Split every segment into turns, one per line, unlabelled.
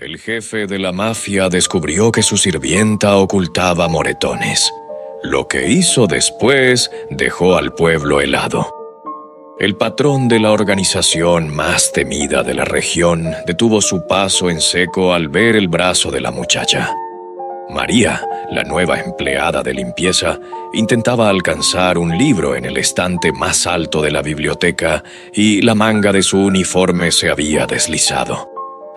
El jefe de la mafia descubrió que su sirvienta ocultaba moretones. Lo que hizo después dejó al pueblo helado. El patrón de la organización más temida de la región detuvo su paso en seco al ver el brazo de la muchacha. María, la nueva empleada de limpieza, intentaba alcanzar un libro en el estante más alto de la biblioteca y la manga de su uniforme se había deslizado.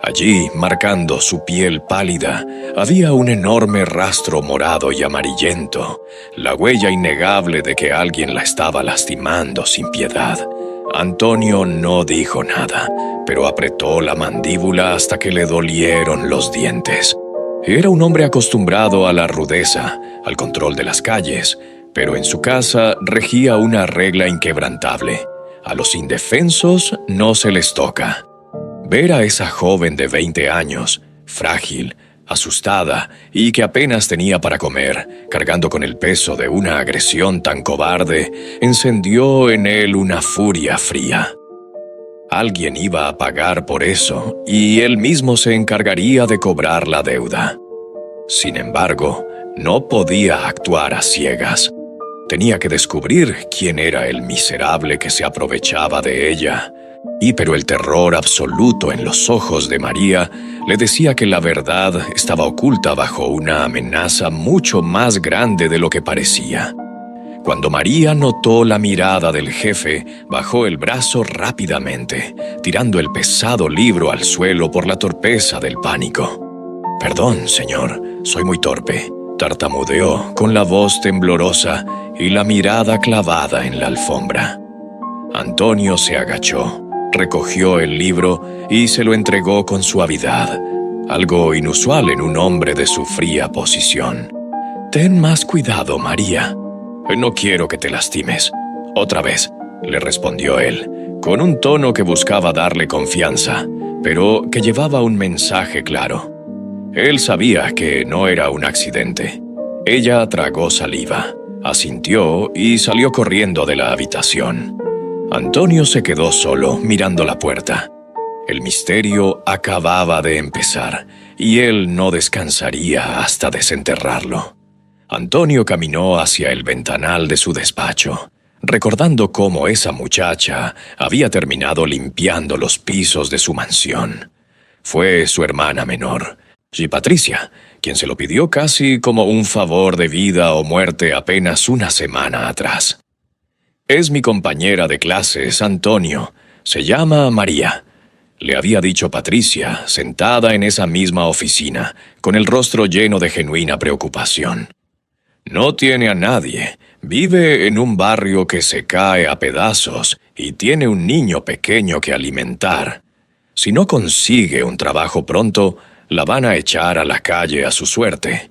Allí, marcando su piel pálida, había un enorme rastro morado y amarillento, la huella innegable de que alguien la estaba lastimando sin piedad. Antonio no dijo nada, pero apretó la mandíbula hasta que le dolieron los dientes. Era un hombre acostumbrado a la rudeza, al control de las calles, pero en su casa regía una regla inquebrantable: a los indefensos no se les toca. Ver a esa joven de 20 años, frágil, asustada y que apenas tenía para comer, cargando con el peso de una agresión tan cobarde, encendió en él una furia fría. Alguien iba a pagar por eso y él mismo se encargaría de cobrar la deuda. Sin embargo, no podía actuar a ciegas. Tenía que descubrir quién era el miserable que se aprovechaba de ella. Pero el terror absoluto en los ojos de María le decía que la verdad estaba oculta bajo una amenaza mucho más grande de lo que parecía. Cuando María notó la mirada del jefe, bajó el brazo rápidamente, tirando el pesado libro al suelo por la torpeza del pánico. «Perdón, señor, soy muy torpe», tartamudeó con la voz temblorosa y la mirada clavada en la alfombra. Antonio se agachó, recogió el libro y se lo entregó con suavidad, algo inusual en un hombre de su fría posición. «Ten más cuidado, María. No quiero que te lastimes. Otra vez», le respondió él, con un tono que buscaba darle confianza, pero que llevaba un mensaje claro. Él sabía que no era un accidente. Ella tragó saliva, asintió y salió corriendo de la habitación. Antonio se quedó solo, mirando la puerta. El misterio acababa de empezar, y él no descansaría hasta desenterrarlo. Antonio caminó hacia el ventanal de su despacho, recordando cómo esa muchacha había terminado limpiando los pisos de su mansión. Fue su hermana menor, Patricia, quien se lo pidió casi como un favor de vida o muerte apenas una semana atrás. «Es mi compañera de clases, Antonio. Se llama María», le había dicho Patricia, sentada en esa misma oficina, con el rostro lleno de genuina preocupación. «No tiene a nadie, vive en un barrio que se cae a pedazos y tiene un niño pequeño que alimentar. Si no consigue un trabajo pronto, la van a echar a la calle a su suerte».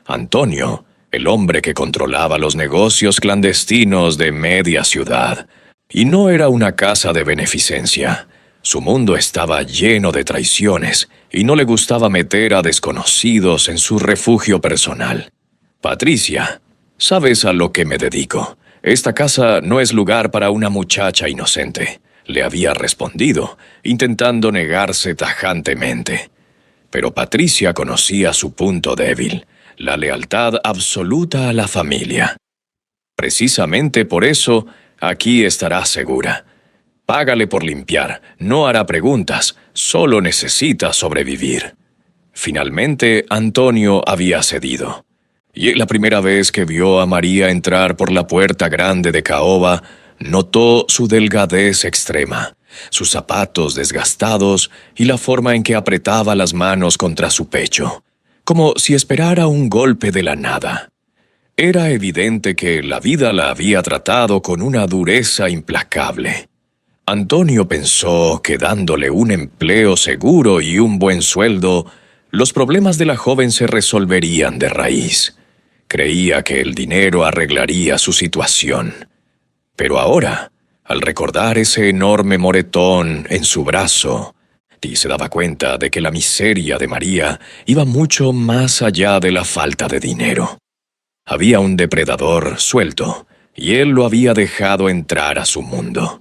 Antonio, el hombre que controlaba los negocios clandestinos de media ciudad. Y no era una casa de beneficencia. Su mundo estaba lleno de traiciones y no le gustaba meter a desconocidos en su refugio personal. «Patricia, sabes a lo que me dedico. Esta casa no es lugar para una muchacha inocente», le había respondido, intentando negarse tajantemente. Pero Patricia conocía su punto débil: la lealtad absoluta a la familia. «Precisamente por eso, aquí estará segura. Págale por limpiar, no hará preguntas, solo necesita sobrevivir». Finalmente, Antonio había cedido. Y la primera vez que vio a María entrar por la puerta grande de caoba, notó su delgadez extrema, sus zapatos desgastados y la forma en que apretaba las manos contra su pecho, como si esperara un golpe de la nada. Era evidente que la vida la había tratado con una dureza implacable. Antonio pensó que dándole un empleo seguro y un buen sueldo, los problemas de la joven se resolverían de raíz. Creía que el dinero arreglaría su situación. Pero ahora, al recordar ese enorme moretón en su brazo, y se daba cuenta de que la miseria de María iba mucho más allá de la falta de dinero. Había un depredador suelto, y él lo había dejado entrar a su mundo.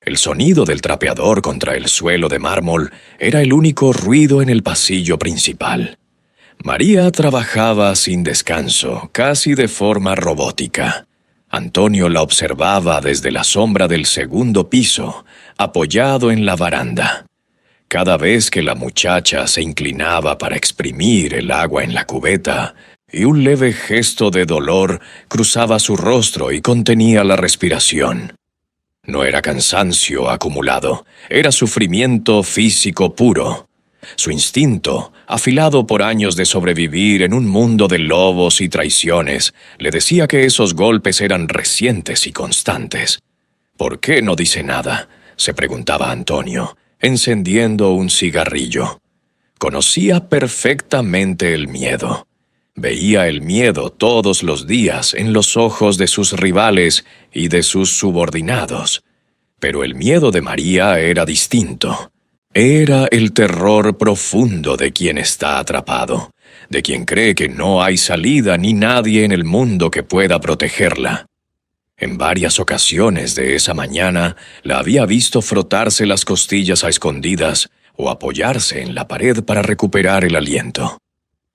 El sonido del trapeador contra el suelo de mármol era el único ruido en el pasillo principal. María trabajaba sin descanso, casi de forma robótica. Antonio la observaba desde la sombra del segundo piso, apoyado en la baranda. Cada vez que la muchacha se inclinaba para exprimir el agua en la cubeta, y un leve gesto de dolor cruzaba su rostro y contenía la respiración. No era cansancio acumulado, era sufrimiento físico puro. Su instinto, afilado por años de sobrevivir en un mundo de lobos y traiciones, le decía que esos golpes eran recientes y constantes. «¿Por qué no dice nada?», se preguntaba Antonio, encendiendo un cigarrillo. Conocía perfectamente el miedo. Veía el miedo todos los días en los ojos de sus rivales y de sus subordinados. Pero el miedo de María era distinto. Era el terror profundo de quien está atrapado, de quien cree que no hay salida ni nadie en el mundo que pueda protegerla. En varias ocasiones de esa mañana la había visto frotarse las costillas a escondidas o apoyarse en la pared para recuperar el aliento.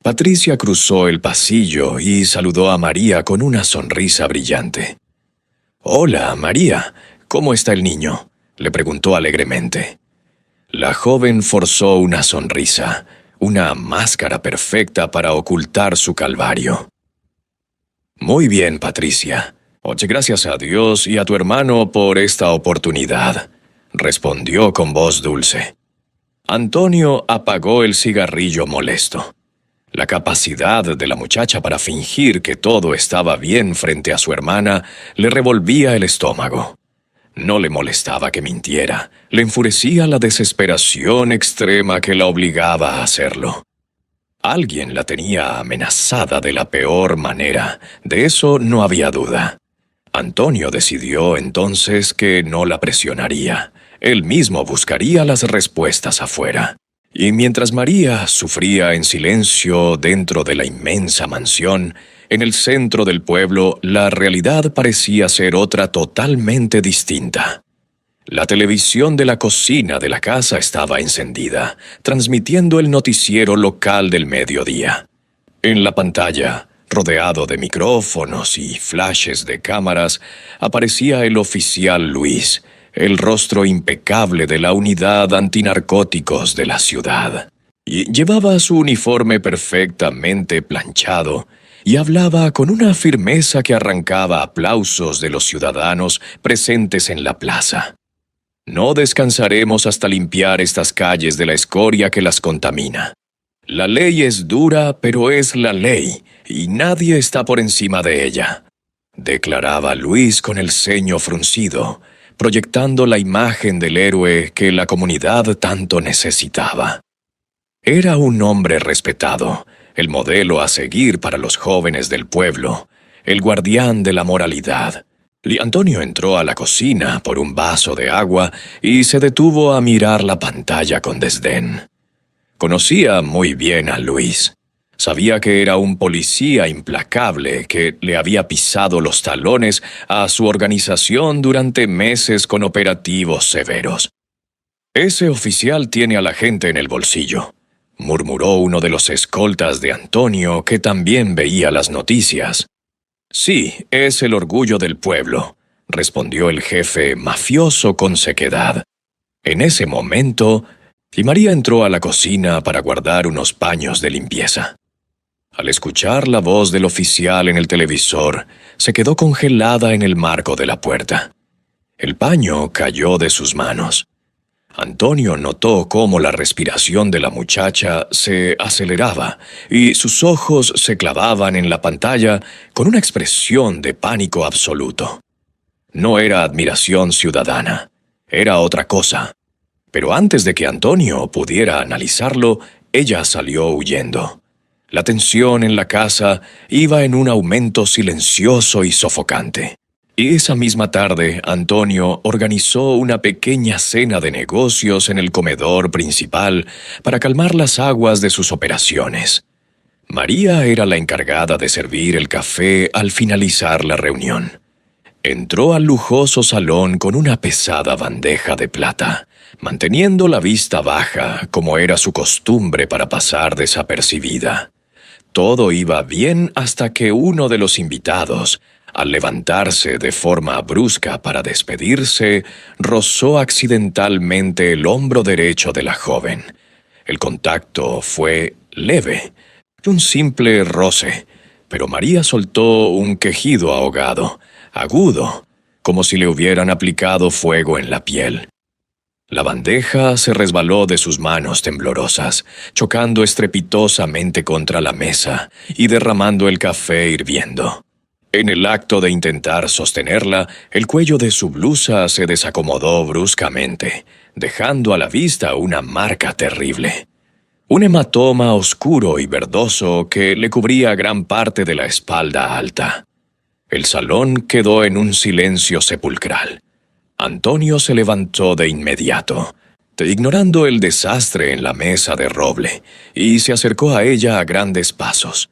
Patricia cruzó el pasillo y saludó a María con una sonrisa brillante. «Hola, María, ¿cómo está el niño?», le preguntó alegremente. La joven forzó una sonrisa, una máscara perfecta para ocultar su calvario. «Muy bien, Patricia. Oye, gracias a Dios y a tu hermano por esta oportunidad», respondió con voz dulce. Antonio apagó el cigarrillo molesto. La capacidad de la muchacha para fingir que todo estaba bien frente a su hermana le revolvía el estómago. No le molestaba que mintiera, le enfurecía la desesperación extrema que la obligaba a hacerlo. Alguien la tenía amenazada de la peor manera, de eso no había duda. Antonio decidió entonces que no la presionaría. Él mismo buscaría las respuestas afuera. Y mientras María sufría en silencio dentro de la inmensa mansión, en el centro del pueblo la realidad parecía ser otra totalmente distinta. La televisión de la cocina de la casa estaba encendida, transmitiendo el noticiero local del mediodía. En la pantalla, rodeado de micrófonos y flashes de cámaras, aparecía el oficial Luis, el rostro impecable de la unidad antinarcóticos de la ciudad. Y llevaba su uniforme perfectamente planchado y hablaba con una firmeza que arrancaba aplausos de los ciudadanos presentes en la plaza. «No descansaremos hasta limpiar estas calles de la escoria que las contamina. La ley es dura, pero es la ley, y nadie está por encima de ella», declaraba Luis con el ceño fruncido, proyectando la imagen del héroe que la comunidad tanto necesitaba. Era un hombre respetado, el modelo a seguir para los jóvenes del pueblo, el guardián de la moralidad. Antonio entró a la cocina por un vaso de agua y se detuvo a mirar la pantalla con desdén. Conocía muy bien a Luis. Sabía que era un policía implacable que le había pisado los talones a su organización durante meses con operativos severos. «Ese oficial tiene a la gente en el bolsillo», murmuró uno de los escoltas de Antonio que también veía las noticias. «Sí, es el orgullo del pueblo», respondió el jefe mafioso con sequedad. En ese momento, María entró a la cocina para guardar unos paños de limpieza. Al escuchar la voz del oficial en el televisor, se quedó congelada en el marco de la puerta. El paño cayó de sus manos. Antonio notó cómo la respiración de la muchacha se aceleraba y sus ojos se clavaban en la pantalla con una expresión de pánico absoluto. No era admiración ciudadana, era otra cosa. Pero antes de que Antonio pudiera analizarlo, ella salió huyendo. La tensión en la casa iba en un aumento silencioso y sofocante. Y esa misma tarde, Antonio organizó una pequeña cena de negocios en el comedor principal para calmar las aguas de sus operaciones. María era la encargada de servir el café al finalizar la reunión. Entró al lujoso salón con una pesada bandeja de plata, manteniendo la vista baja, como era su costumbre para pasar desapercibida. Todo iba bien hasta que uno de los invitados, al levantarse de forma brusca para despedirse, rozó accidentalmente el hombro derecho de la joven. El contacto fue leve, un simple roce, pero María soltó un quejido ahogado, agudo, como si le hubieran aplicado fuego en la piel. La bandeja se resbaló de sus manos temblorosas, chocando estrepitosamente contra la mesa y derramando el café hirviendo. En el acto de intentar sostenerla, el cuello de su blusa se desacomodó bruscamente, dejando a la vista una marca terrible. Un hematoma oscuro y verdoso que le cubría gran parte de la espalda alta. El salón quedó en un silencio sepulcral. Antonio se levantó de inmediato, ignorando el desastre en la mesa de roble, y se acercó a ella a grandes pasos.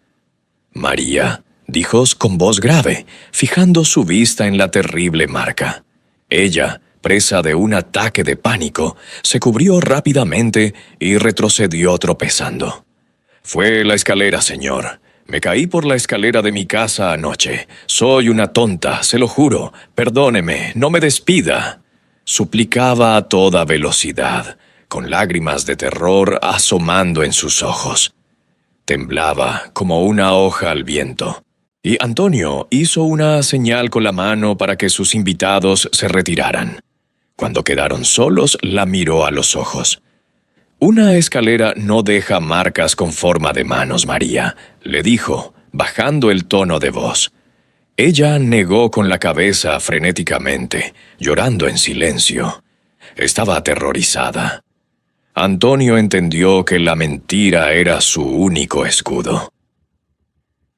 «María», dijo con voz grave, fijando su vista en la terrible marca. Ella, presa de un ataque de pánico, se cubrió rápidamente y retrocedió tropezando. «Fue la escalera, señor. Me caí por la escalera de mi casa anoche. Soy una tonta, se lo juro. Perdóneme, no me despida», suplicaba a toda velocidad, con lágrimas de terror asomando en sus ojos. Temblaba como una hoja al viento, y Antonio hizo una señal con la mano para que sus invitados se retiraran. Cuando quedaron solos, la miró a los ojos. «Una escalera no deja marcas con forma de manos, María», le dijo, bajando el tono de voz. Ella negó con la cabeza frenéticamente, llorando en silencio. Estaba aterrorizada. Antonio entendió que la mentira era su único escudo.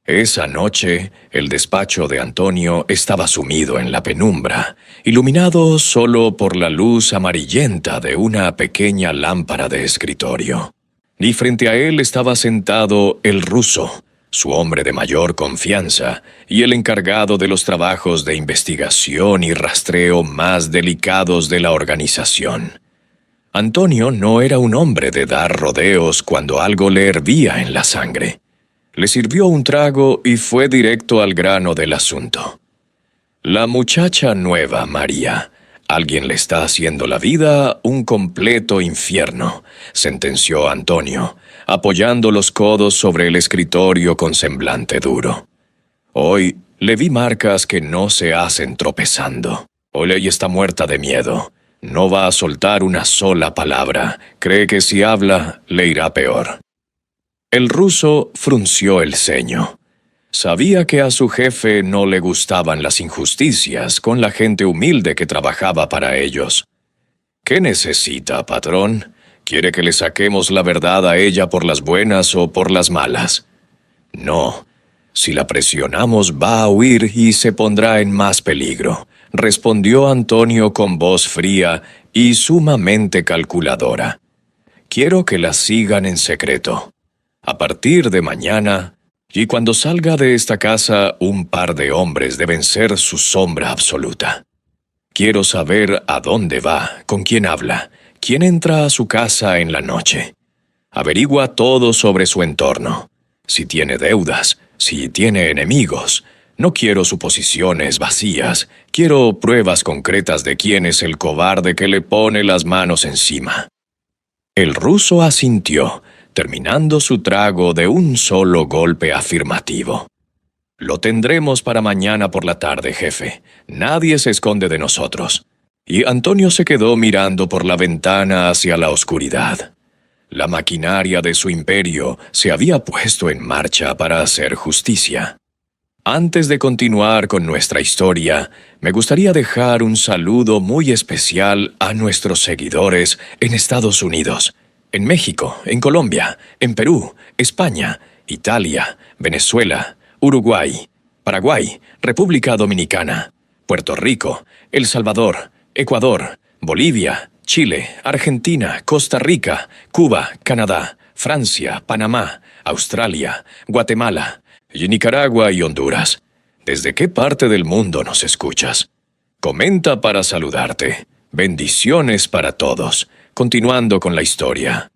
Esa noche, el despacho de Antonio estaba sumido en la penumbra, iluminado solo por la luz amarillenta de una pequeña lámpara de escritorio. Y frente a él estaba sentado el ruso, su hombre de mayor confianza, y el encargado de los trabajos de investigación y rastreo más delicados de la organización. Antonio no era un hombre de dar rodeos cuando algo le hervía en la sangre. Le sirvió un trago y fue directo al grano del asunto. «La muchacha nueva, María. Alguien le está haciendo la vida un completo infierno», sentenció Antonio, apoyando los codos sobre el escritorio con semblante duro. «Hoy le vi marcas que no se hacen tropezando. Hoy está muerta de miedo. No va a soltar una sola palabra. Cree que si habla, le irá peor». El ruso frunció el ceño. Sabía que a su jefe no le gustaban las injusticias con la gente humilde que trabajaba para ellos. «¿Qué necesita, patrón? ¿Quiere que le saquemos la verdad a ella por las buenas o por las malas?» «No. Si la presionamos va a huir y se pondrá en más peligro», respondió Antonio con voz fría y sumamente calculadora. «Quiero que la sigan en secreto. A partir de mañana, y cuando salga de esta casa, un par de hombres deben ser su sombra absoluta. Quiero saber a dónde va, con quién habla, quién entra a su casa en la noche. Averigua todo sobre su entorno. Si tiene deudas, si tiene enemigos. No quiero suposiciones vacías, quiero pruebas concretas de quién es el cobarde que le pone las manos encima». El ruso asintió, terminando su trago de un solo golpe afirmativo. «Lo tendremos para mañana por la tarde, jefe. Nadie se esconde de nosotros». Y Antonio se quedó mirando por la ventana hacia la oscuridad. La maquinaria de su imperio se había puesto en marcha para hacer justicia. Antes de continuar con nuestra historia, me gustaría dejar un saludo muy especial a nuestros seguidores en Estados Unidos, en México, en Colombia, en Perú, España, Italia, Venezuela, Uruguay, Paraguay, República Dominicana, Puerto Rico, El Salvador, Ecuador, Bolivia, Chile, Argentina, Costa Rica, Cuba, Canadá, Francia, Panamá, Australia, Guatemala, y Nicaragua y Honduras. ¿Desde qué parte del mundo nos escuchas? Comenta para saludarte. Bendiciones para todos. Continuando con la historia.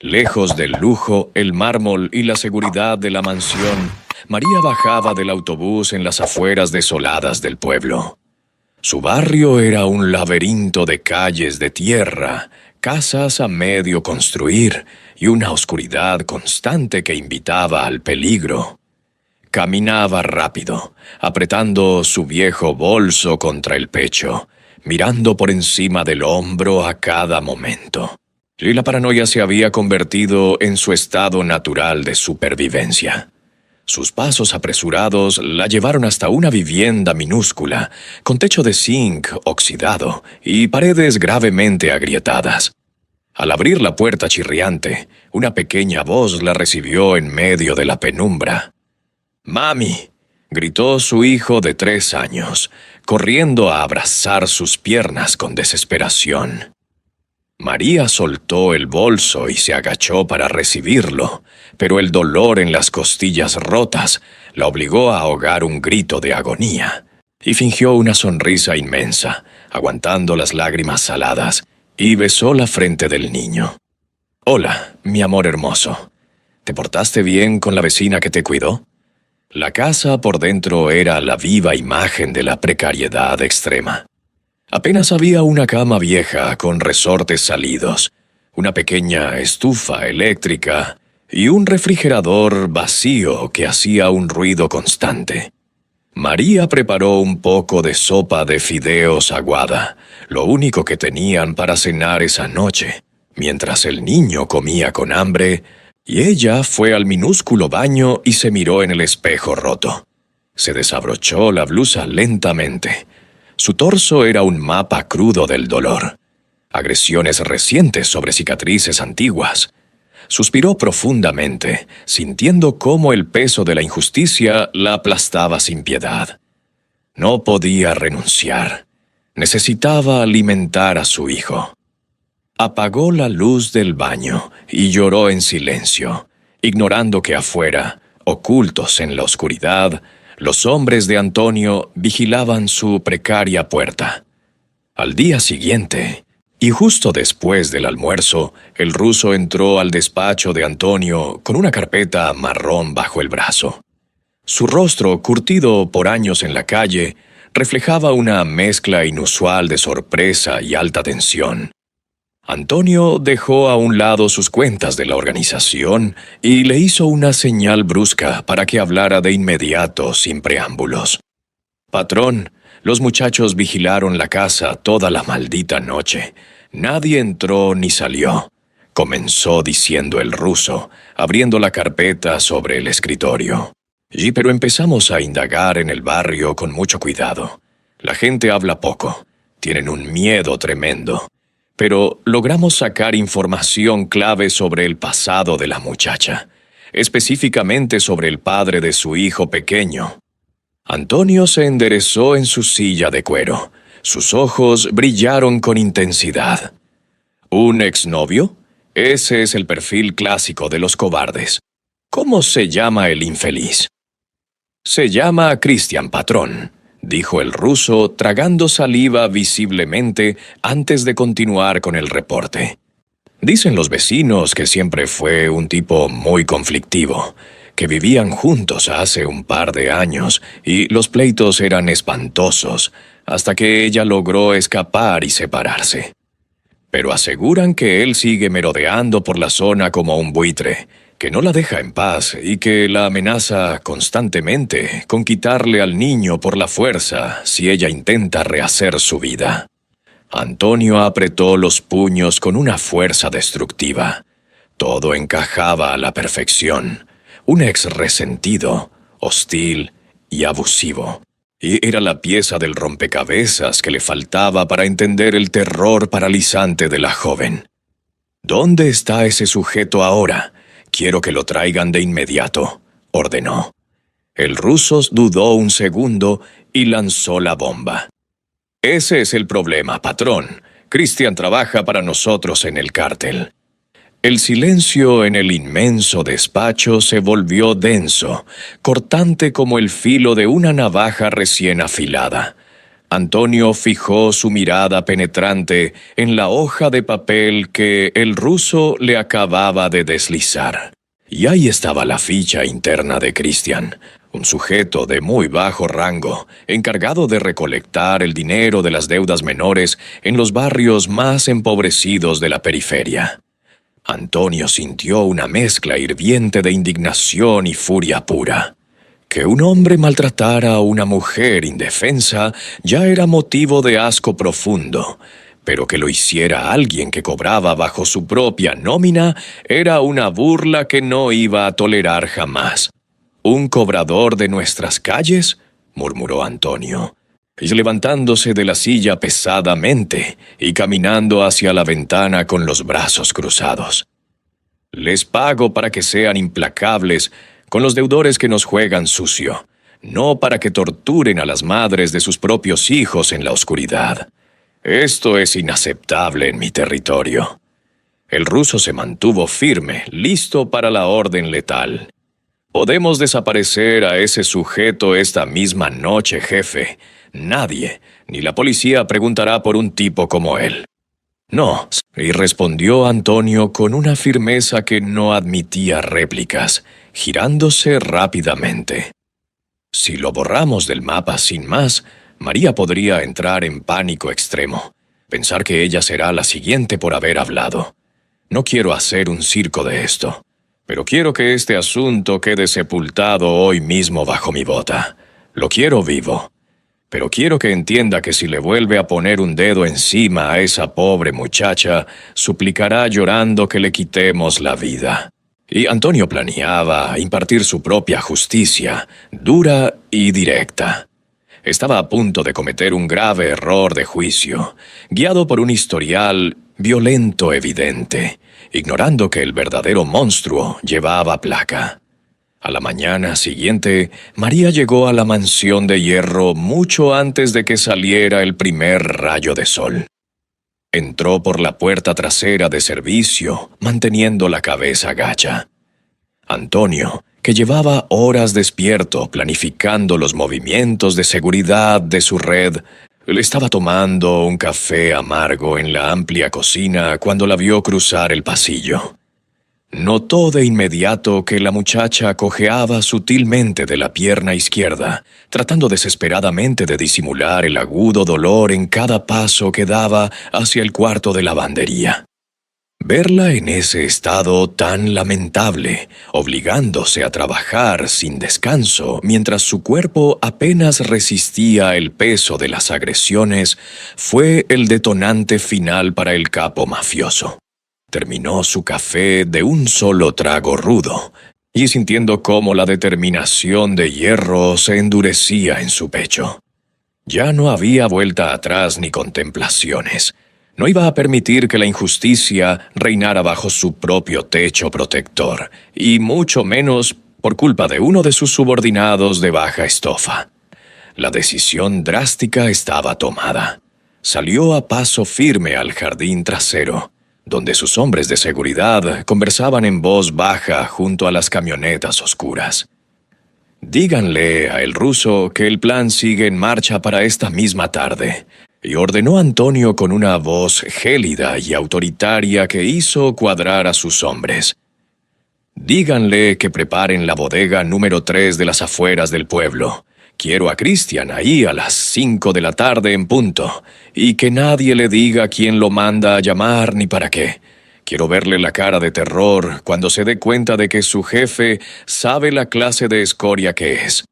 Lejos del lujo, el mármol y la seguridad de la mansión, María bajaba del autobús en las afueras desoladas del pueblo. Su barrio era un laberinto de calles de tierra, casas a medio construir y una oscuridad constante que invitaba al peligro. Caminaba rápido, apretando su viejo bolso contra el pecho, mirando por encima del hombro a cada momento. Y la paranoia se había convertido en su estado natural de supervivencia. Sus pasos apresurados la llevaron hasta una vivienda minúscula, con techo de zinc oxidado y paredes gravemente agrietadas. Al abrir la puerta chirriante, una pequeña voz la recibió en medio de la penumbra. «¡Mami!», gritó su hijo de 3 años, corriendo a abrazar sus piernas con desesperación. María soltó el bolso y se agachó para recibirlo, pero el dolor en las costillas rotas la obligó a ahogar un grito de agonía, y fingió una sonrisa inmensa, aguantando las lágrimas saladas, y besó la frente del niño. «Hola, mi amor hermoso. ¿Te portaste bien con la vecina que te cuidó?». La casa por dentro era la viva imagen de la precariedad extrema. Apenas había una cama vieja con resortes salidos, una pequeña estufa eléctrica y un refrigerador vacío que hacía un ruido constante. María preparó un poco de sopa de fideos aguada, lo único que tenían para cenar esa noche, mientras el niño comía con hambre, y ella fue al minúsculo baño y se miró en el espejo roto. Se desabrochó la blusa lentamente. Su torso era un mapa crudo del dolor. Agresiones recientes sobre cicatrices antiguas. Suspiró profundamente, sintiendo cómo el peso de la injusticia la aplastaba sin piedad. No podía renunciar. Necesitaba alimentar a su hijo. Apagó la luz del baño y lloró en silencio, ignorando que afuera, ocultos en la oscuridad, los hombres de Antonio vigilaban su precaria puerta. Al día siguiente, y justo después del almuerzo, el ruso entró al despacho de Antonio con una carpeta marrón bajo el brazo. Su rostro, curtido por años en la calle, reflejaba una mezcla inusual de sorpresa y alta tensión. Antonio dejó a un lado sus cuentas de la organización y le hizo una señal brusca para que hablara de inmediato sin preámbulos. «Patrón, los muchachos vigilaron la casa toda la maldita noche. Nadie entró ni salió», comenzó diciendo el ruso, abriendo la carpeta sobre el escritorio. «Sí, pero empezamos a indagar en el barrio con mucho cuidado. La gente habla poco, tienen un miedo tremendo. Pero logramos sacar información clave sobre el pasado de la muchacha, específicamente sobre el padre de su hijo pequeño». Antonio se enderezó en su silla de cuero. Sus ojos brillaron con intensidad. «¿Un exnovio? Ese es el perfil clásico de los cobardes. ¿Cómo se llama el infeliz?» «Se llama Cristian, patrón», dijo el ruso, tragando saliva visiblemente antes de continuar con el reporte. «Dicen los vecinos que siempre fue un tipo muy conflictivo, que vivían juntos hace un par de años y los pleitos eran espantosos, hasta que ella logró escapar y separarse. Pero aseguran que él sigue merodeando por la zona como un buitre, que no la deja en paz y que la amenaza constantemente con quitarle al niño por la fuerza si ella intenta rehacer su vida». Antonio apretó los puños con una fuerza destructiva. Todo encajaba a la perfección. Un ex resentido, hostil y abusivo. Y era la pieza del rompecabezas que le faltaba para entender el terror paralizante de la joven. «¿Dónde está ese sujeto ahora? Quiero que lo traigan de inmediato», ordenó. El ruso dudó un segundo y lanzó la bomba. «Ese es el problema, patrón. Cristian trabaja para nosotros en el cártel. El silencio en el inmenso despacho se volvió denso, cortante como el filo de una navaja recién afilada. Antonio fijó su mirada penetrante en la hoja de papel que el ruso le acababa de deslizar. Y ahí estaba la ficha interna de Christian, un sujeto de muy bajo rango, encargado de recolectar el dinero de las deudas menores en los barrios más empobrecidos de la periferia. Antonio sintió una mezcla hirviente de indignación y furia pura. Que un hombre maltratara a una mujer indefensa ya era motivo de asco profundo, pero que lo hiciera alguien que cobraba bajo su propia nómina era una burla que no iba a tolerar jamás. ¿Un cobrador de nuestras calles?, murmuró Antonio, y levantándose de la silla pesadamente y caminando hacia la ventana con los brazos cruzados. Les pago para que sean implacables con los deudores que nos juegan sucio, no para que torturen a las madres de sus propios hijos en la oscuridad. Esto es inaceptable en mi territorio. El ruso se mantuvo firme, listo para la orden letal. Podemos desaparecer a ese sujeto esta misma noche, jefe. Nadie, ni la policía, preguntará por un tipo como él. No, y respondió Antonio con una firmeza que no admitía réplicas, girándose rápidamente. Si lo borramos del mapa sin más, María podría entrar en pánico extremo, pensar que ella será la siguiente por haber hablado. No quiero hacer un circo de esto, pero quiero que este asunto quede sepultado hoy mismo bajo mi bota. Lo quiero vivo. Pero quiero que entienda que si le vuelve a poner un dedo encima a esa pobre muchacha, suplicará llorando que le quitemos la vida. Y Antonio planeaba impartir su propia justicia, dura y directa. Estaba a punto de cometer un grave error de juicio, guiado por un historial violento evidente, ignorando que el verdadero monstruo llevaba placa. A la mañana siguiente, María llegó a la mansión de hierro mucho antes de que saliera el primer rayo de sol. Entró por la puerta trasera de servicio, manteniendo la cabeza gacha. Antonio, que llevaba horas despierto planificando los movimientos de seguridad de su red, le estaba tomando un café amargo en la amplia cocina cuando la vio cruzar el pasillo. Notó de inmediato que la muchacha cojeaba sutilmente de la pierna izquierda, tratando desesperadamente de disimular el agudo dolor en cada paso que daba hacia el cuarto de lavandería. Verla en ese estado tan lamentable, obligándose a trabajar sin descanso mientras su cuerpo apenas resistía el peso de las agresiones, fue el detonante final para el capo mafioso. Terminó su café de un solo trago rudo, y sintiendo cómo la determinación de hierro se endurecía en su pecho. Ya no había vuelta atrás ni contemplaciones. No iba a permitir que la injusticia reinara bajo su propio techo protector, y mucho menos por culpa de uno de sus subordinados de baja estofa. La decisión drástica estaba tomada. Salió a paso firme al jardín trasero, donde sus hombres de seguridad conversaban en voz baja junto a las camionetas oscuras. Díganle a el ruso que el plan sigue en marcha para esta misma tarde, y ordenó Antonio con una voz gélida y autoritaria que hizo cuadrar a sus hombres. Díganle que preparen la bodega número 3 de las afueras del pueblo. Quiero a Christian ahí a las 5 de la tarde en punto, y que nadie le diga quién lo manda a llamar ni para qué. Quiero verle la cara de terror cuando se dé cuenta de que su jefe sabe la clase de escoria que es.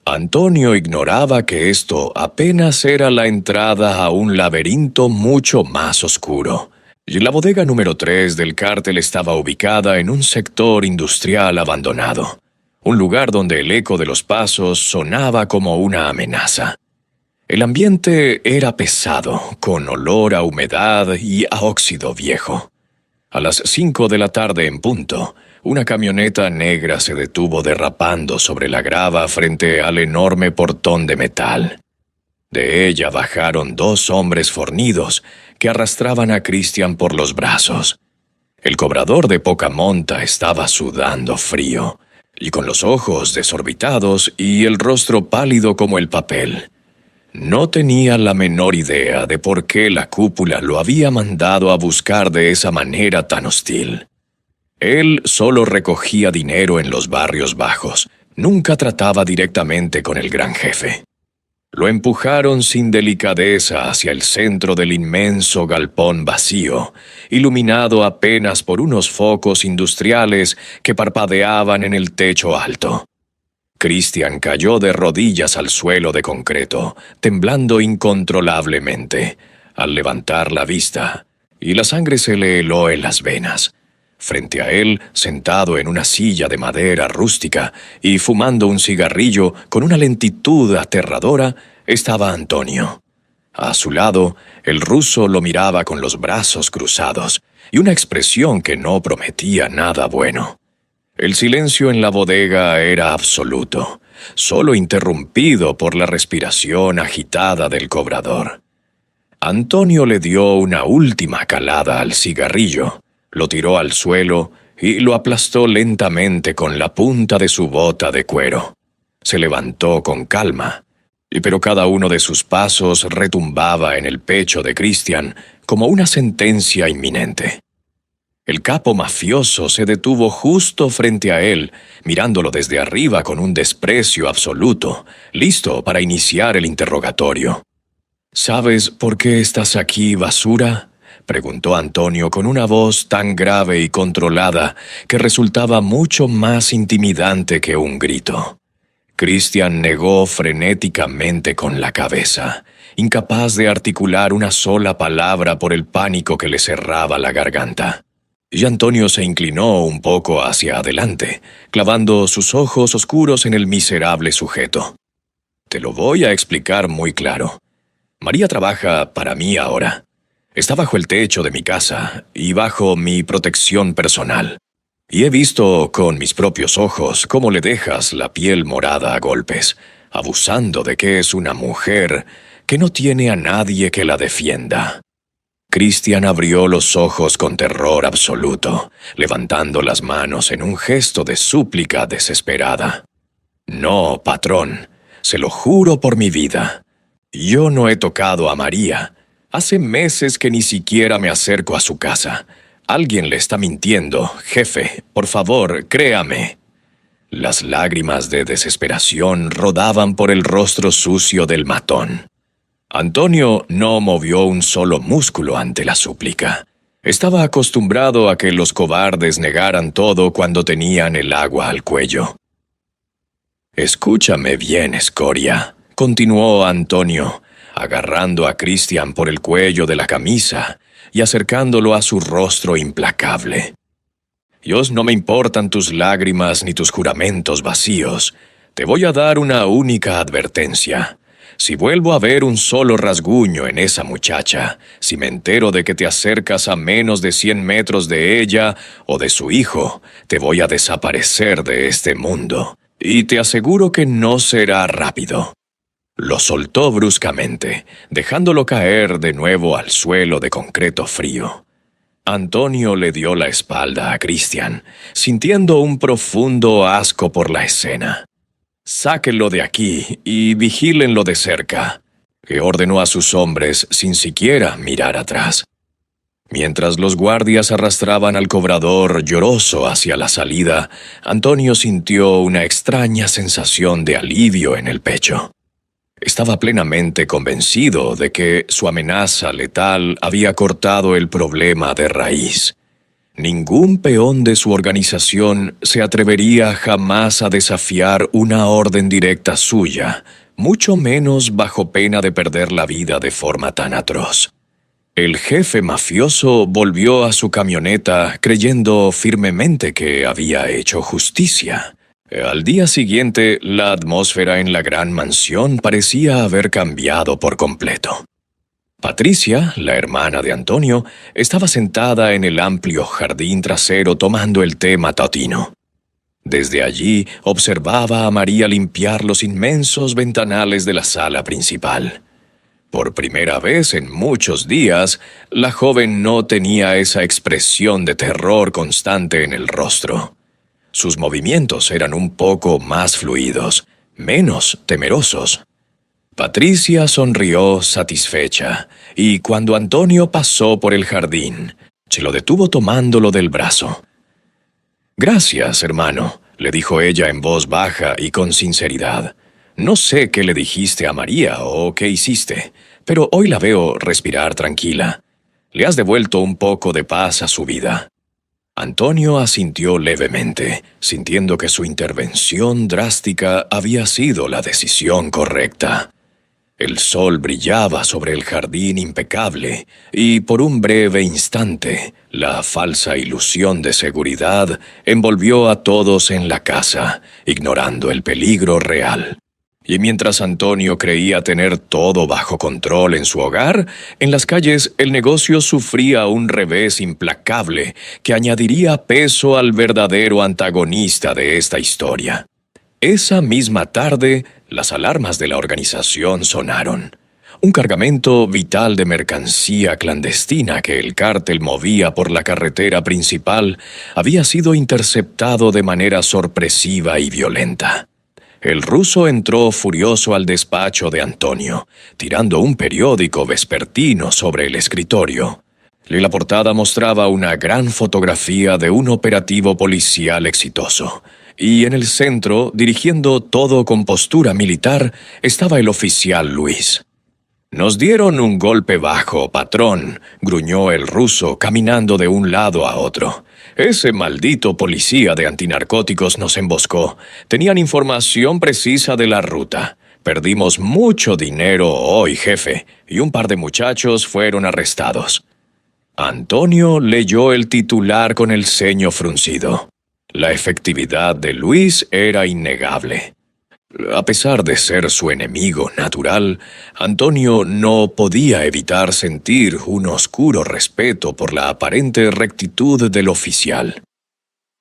Antonio ignoraba que esto apenas era la entrada a un laberinto mucho más oscuro. Y la bodega número 3 del cártel estaba ubicada en un sector industrial abandonado. Un lugar donde el eco de los pasos sonaba como una amenaza. El ambiente era pesado, con olor a humedad y a óxido viejo. A las 5 de la tarde en punto, una camioneta negra se detuvo derrapando sobre la grava frente al enorme portón de metal. De ella bajaron 2 hombres fornidos que arrastraban a Christian por los brazos. El cobrador de poca monta estaba sudando frío, y con los ojos desorbitados y el rostro pálido como el papel. No tenía la menor idea de por qué la cúpula lo había mandado a buscar de esa manera tan hostil. Él solo recogía dinero en los barrios bajos, nunca trataba directamente con el gran jefe. Lo empujaron sin delicadeza hacia el centro del inmenso galpón vacío, iluminado apenas por unos focos industriales que parpadeaban en el techo alto. Christian cayó de rodillas al suelo de concreto, temblando incontrolablemente, al levantar la vista, y la sangre se le heló en las venas. Frente a él, sentado en una silla de madera rústica y fumando un cigarrillo con una lentitud aterradora, estaba Antonio. A su lado, el ruso lo miraba con los brazos cruzados y una expresión que no prometía nada bueno. El silencio en la bodega era absoluto, solo interrumpido por la respiración agitada del cobrador. Antonio le dio una última calada al cigarrillo, lo tiró al suelo y lo aplastó lentamente con la punta de su bota de cuero. Se levantó con calma, pero cada uno de sus pasos retumbaba en el pecho de Christian como una sentencia inminente. El capo mafioso se detuvo justo frente a él, mirándolo desde arriba con un desprecio absoluto, listo para iniciar el interrogatorio. «¿Sabes por qué estás aquí, basura?», preguntó Antonio con una voz tan grave y controlada que resultaba mucho más intimidante que un grito. Christian negó frenéticamente con la cabeza, incapaz de articular una sola palabra por el pánico que le cerraba la garganta. Y Antonio se inclinó un poco hacia adelante, clavando sus ojos oscuros en el miserable sujeto. «Te lo voy a explicar muy claro. María trabaja para mí ahora. Está bajo el techo de mi casa y bajo mi protección personal. Y he visto con mis propios ojos cómo le dejas la piel morada a golpes, abusando de que es una mujer que no tiene a nadie que la defienda». Christian abrió los ojos con terror absoluto, levantando las manos en un gesto de súplica desesperada. «No, patrón, se lo juro por mi vida. Yo no he tocado a María. Hace meses que ni siquiera me acerco a su casa. Alguien le está mintiendo, jefe. Por favor, créame». Las lágrimas de desesperación rodaban por el rostro sucio del matón. Antonio no movió un solo músculo ante la súplica. Estaba acostumbrado a que los cobardes negaran todo cuando tenían el agua al cuello. «Escúchame bien, escoria», continuó Antonio, agarrando a Christian por el cuello de la camisa y acercándolo a su rostro implacable. «Dios, no me importan tus lágrimas ni tus juramentos vacíos. Te voy a dar una única advertencia. Si vuelvo a ver un solo rasguño en esa muchacha, si me entero de que te acercas a menos de 100 metros de ella o de su hijo, te voy a desaparecer de este mundo. Y te aseguro que no será rápido». Lo soltó bruscamente, dejándolo caer de nuevo al suelo de concreto frío. Antonio le dio la espalda a Christian, sintiendo un profundo asco por la escena. «Sáquenlo de aquí y vigílenlo de cerca», que ordenó a sus hombres sin siquiera mirar atrás. Mientras los guardias arrastraban al cobrador lloroso hacia la salida, Antonio sintió una extraña sensación de alivio en el pecho. Estaba plenamente convencido de que su amenaza letal había cortado el problema de raíz. Ningún peón de su organización se atrevería jamás a desafiar una orden directa suya, mucho menos bajo pena de perder la vida de forma tan atroz. El jefe mafioso volvió a su camioneta creyendo firmemente que había hecho justicia. Al día siguiente, la atmósfera en la gran mansión parecía haber cambiado por completo. Patricia, la hermana de Antonio, estaba sentada en el amplio jardín trasero tomando el té matutino. Desde allí observaba a María limpiar los inmensos ventanales de la sala principal. Por primera vez en muchos días, la joven no tenía esa expresión de terror constante en el rostro. Sus movimientos eran un poco más fluidos, menos temerosos. Patricia sonrió satisfecha, y cuando Antonio pasó por el jardín, se lo detuvo tomándolo del brazo. «Gracias, hermano», le dijo ella en voz baja y con sinceridad. «No sé qué le dijiste a María o qué hiciste, pero hoy la veo respirar tranquila. Le has devuelto un poco de paz a su vida». Antonio asintió levemente, sintiendo que su intervención drástica había sido la decisión correcta. El sol brillaba sobre el jardín impecable, y por un breve instante, la falsa ilusión de seguridad envolvió a todos en la casa, ignorando el peligro real. Y mientras Antonio creía tener todo bajo control en su hogar, en las calles el negocio sufría un revés implacable que añadiría peso al verdadero antagonista de esta historia. Esa misma tarde, las alarmas de la organización sonaron. Un cargamento vital de mercancía clandestina que el cártel movía por la carretera principal había sido interceptado de manera sorpresiva y violenta. El ruso entró furioso al despacho de Antonio, tirando un periódico vespertino sobre el escritorio. La portada mostraba una gran fotografía de un operativo policial exitoso, y en el centro, dirigiendo todo con postura militar, estaba el oficial Luis. «Nos dieron un golpe bajo, patrón», gruñó el ruso, caminando de un lado a otro. «Ese maldito policía de antinarcóticos nos emboscó. Tenían información precisa de la ruta. Perdimos mucho dinero hoy, jefe, y un par de muchachos fueron arrestados». Antonio leyó el titular con el ceño fruncido. La efectividad de Luis era innegable. A pesar de ser su enemigo natural, Antonio no podía evitar sentir un oscuro respeto por la aparente rectitud del oficial.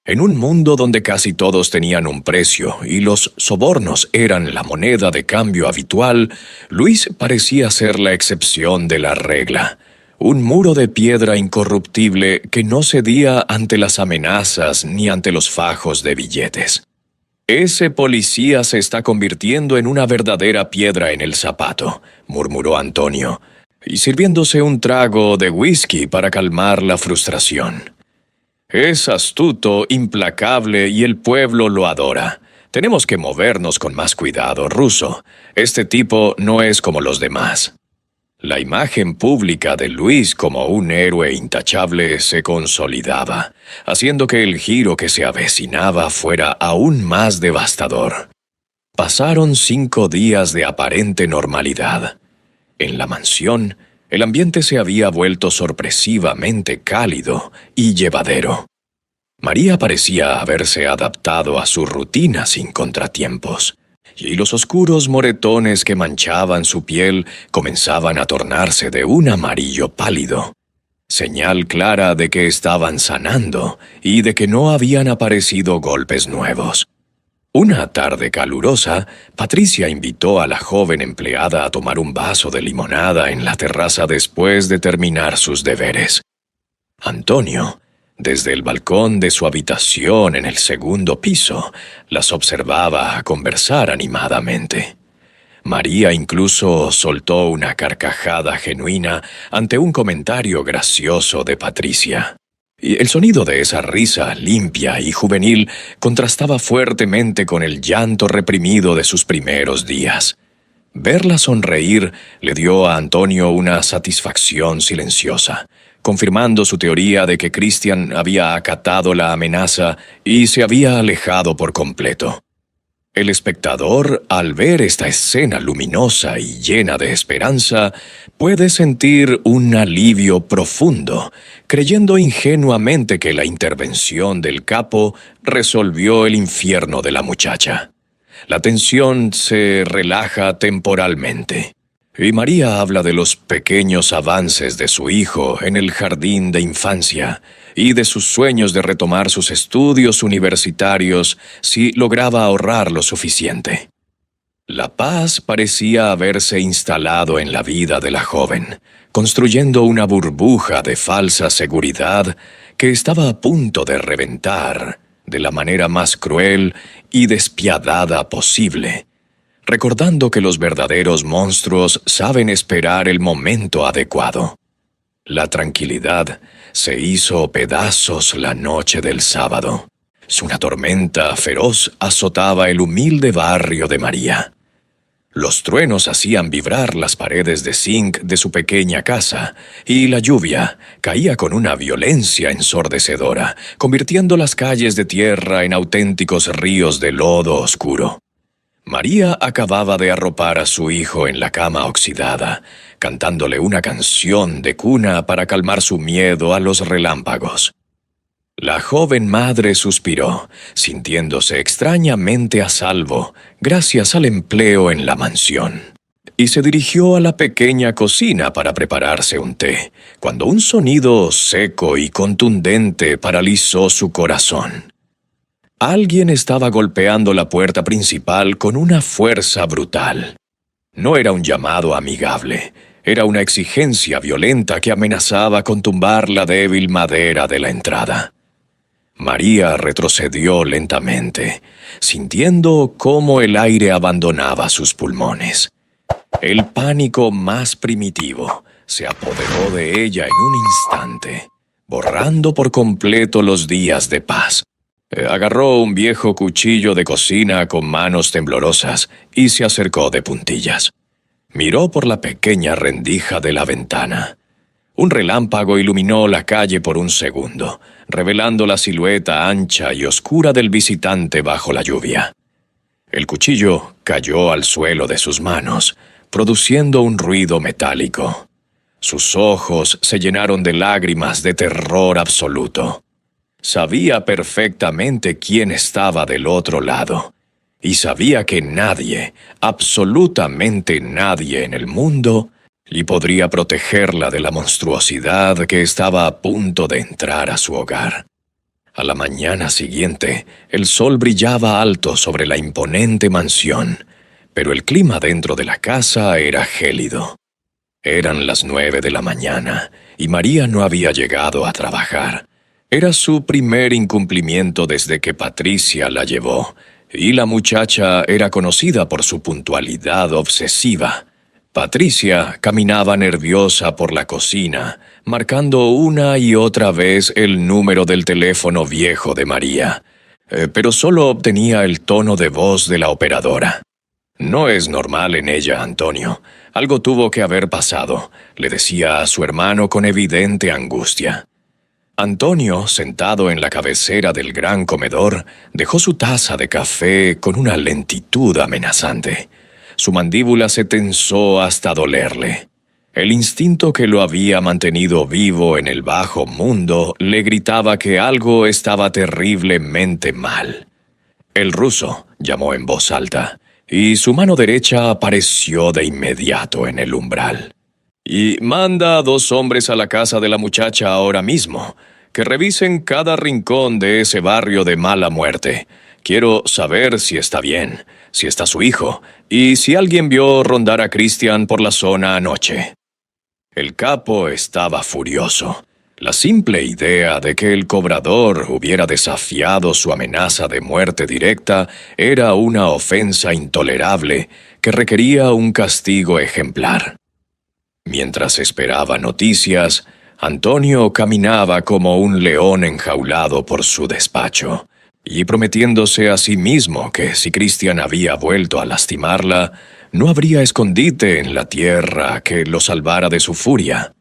En un mundo donde casi todos tenían un precio y los sobornos eran la moneda de cambio habitual, Luis parecía ser la excepción de la regla. Un muro de piedra incorruptible que no cedía ante las amenazas ni ante los fajos de billetes. «Ese policía se está convirtiendo en una verdadera piedra en el zapato», murmuró Antonio, y sirviéndose un trago de whisky para calmar la frustración. «Es astuto, implacable y el pueblo lo adora. Tenemos que movernos con más cuidado, ruso. Este tipo no es como los demás». La imagen pública de Luis como un héroe intachable se consolidaba, haciendo que el giro que se avecinaba fuera aún más devastador. Pasaron 5 días de aparente normalidad. En la mansión, el ambiente se había vuelto sorpresivamente cálido y llevadero. María parecía haberse adaptado a su rutina sin contratiempos, y los oscuros moretones que manchaban su piel comenzaban a tornarse de un amarillo pálido, señal clara de que estaban sanando y de que no habían aparecido golpes nuevos. Una tarde calurosa, Patricia invitó a la joven empleada a tomar un vaso de limonada en la terraza después de terminar sus deberes. Antonio, desde el balcón de su habitación en el segundo piso, las observaba conversar animadamente. María incluso soltó una carcajada genuina ante un comentario gracioso de Patricia. Y el sonido de esa risa limpia y juvenil contrastaba fuertemente con el llanto reprimido de sus primeros días. Verla sonreír le dio a Antonio una satisfacción silenciosa, confirmando su teoría de que Christian había acatado la amenaza y se había alejado por completo. El espectador, al ver esta escena luminosa y llena de esperanza, puede sentir un alivio profundo, creyendo ingenuamente que la intervención del capo resolvió el infierno de la muchacha. La tensión se relaja temporalmente. Y María habla de los pequeños avances de su hijo en el jardín de infancia y de sus sueños de retomar sus estudios universitarios si lograba ahorrar lo suficiente. La paz parecía haberse instalado en la vida de la joven, construyendo una burbuja de falsa seguridad que estaba a punto de reventar de la manera más cruel y despiadada posible, recordando que los verdaderos monstruos saben esperar el momento adecuado. La tranquilidad se hizo pedazos la noche del sábado. Una tormenta feroz azotaba el humilde barrio de María. Los truenos hacían vibrar las paredes de zinc de su pequeña casa, y la lluvia caía con una violencia ensordecedora, convirtiendo las calles de tierra en auténticos ríos de lodo oscuro. María acababa de arropar a su hijo en la cama oxidada, cantándole una canción de cuna para calmar su miedo a los relámpagos. La joven madre suspiró, sintiéndose extrañamente a salvo gracias al empleo en la mansión, y se dirigió a la pequeña cocina para prepararse un té, cuando un sonido seco y contundente paralizó su corazón. Alguien estaba golpeando la puerta principal con una fuerza brutal. No era un llamado amigable, era una exigencia violenta que amenazaba con tumbar la débil madera de la entrada. María retrocedió lentamente, sintiendo cómo el aire abandonaba sus pulmones. El pánico más primitivo se apoderó de ella en un instante, borrando por completo los días de paz. Agarró un viejo cuchillo de cocina con manos temblorosas y se acercó de puntillas. Miró por la pequeña rendija de la ventana. Un relámpago iluminó la calle por un segundo, revelando la silueta ancha y oscura del visitante bajo la lluvia. El cuchillo cayó al suelo de sus manos, produciendo un ruido metálico. Sus ojos se llenaron de lágrimas de terror absoluto. Sabía perfectamente quién estaba del otro lado, y sabía que nadie, absolutamente nadie en el mundo, y podría protegerla de la monstruosidad que estaba a punto de entrar a su hogar. A la mañana siguiente, el sol brillaba alto sobre la imponente mansión, pero el clima dentro de la casa era gélido. Eran las 9 de la mañana, y María no había llegado a trabajar. Era su primer incumplimiento desde que Patricia la llevó, y la muchacha era conocida por su puntualidad obsesiva. Patricia caminaba nerviosa por la cocina, marcando una y otra vez el número del teléfono viejo de María, pero solo obtenía el tono de voz de la operadora. «No es normal en ella, Antonio. Algo tuvo que haber pasado», le decía a su hermano con evidente angustia. Antonio, sentado en la cabecera del gran comedor, dejó su taza de café con una lentitud amenazante. Su mandíbula se tensó hasta dolerle. El instinto que lo había mantenido vivo en el bajo mundo le gritaba que algo estaba terriblemente mal. «El ruso», llamó en voz alta, y su mano derecha apareció de inmediato en el umbral. «Y manda a 2 hombres a la casa de la muchacha ahora mismo, que revisen cada rincón de ese barrio de mala muerte. Quiero saber si está bien, si está su hijo, y si alguien vio rondar a Christian por la zona anoche». El capo estaba furioso. La simple idea de que el cobrador hubiera desafiado su amenaza de muerte directa era una ofensa intolerable que requería un castigo ejemplar. Mientras esperaba noticias, Antonio caminaba como un león enjaulado por su despacho, y prometiéndose a sí mismo que si Christian había vuelto a lastimarla, no habría escondite en la tierra que lo salvara de su furia.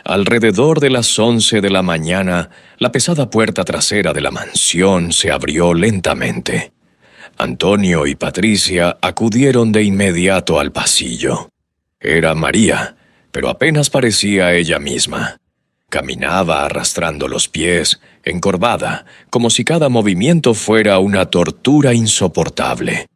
Alrededor de las 11 de la mañana, la pesada puerta trasera de la mansión se abrió lentamente. Antonio y Patricia acudieron de inmediato al pasillo. Era María, pero apenas parecía ella misma. Caminaba arrastrando los pies, encorvada, como si cada movimiento fuera una tortura insoportable.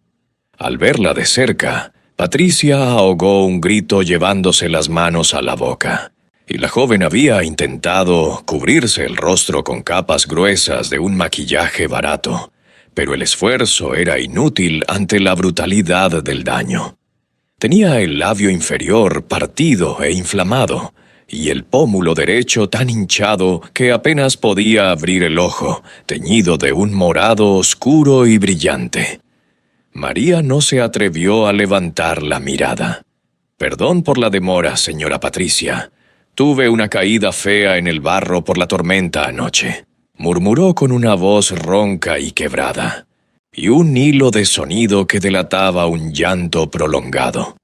Al verla de cerca, Patricia ahogó un grito llevándose las manos a la boca, y la joven había intentado cubrirse el rostro con capas gruesas de un maquillaje barato, pero el esfuerzo era inútil ante la brutalidad del daño. Tenía el labio inferior partido e inflamado, y el pómulo derecho tan hinchado que apenas podía abrir el ojo, teñido de un morado oscuro y brillante. María no se atrevió a levantar la mirada. «Perdón por la demora, señora Patricia. Tuve una caída fea en el barro por la tormenta anoche», murmuró con una voz ronca y quebrada, y un hilo de sonido que delataba un llanto prolongado.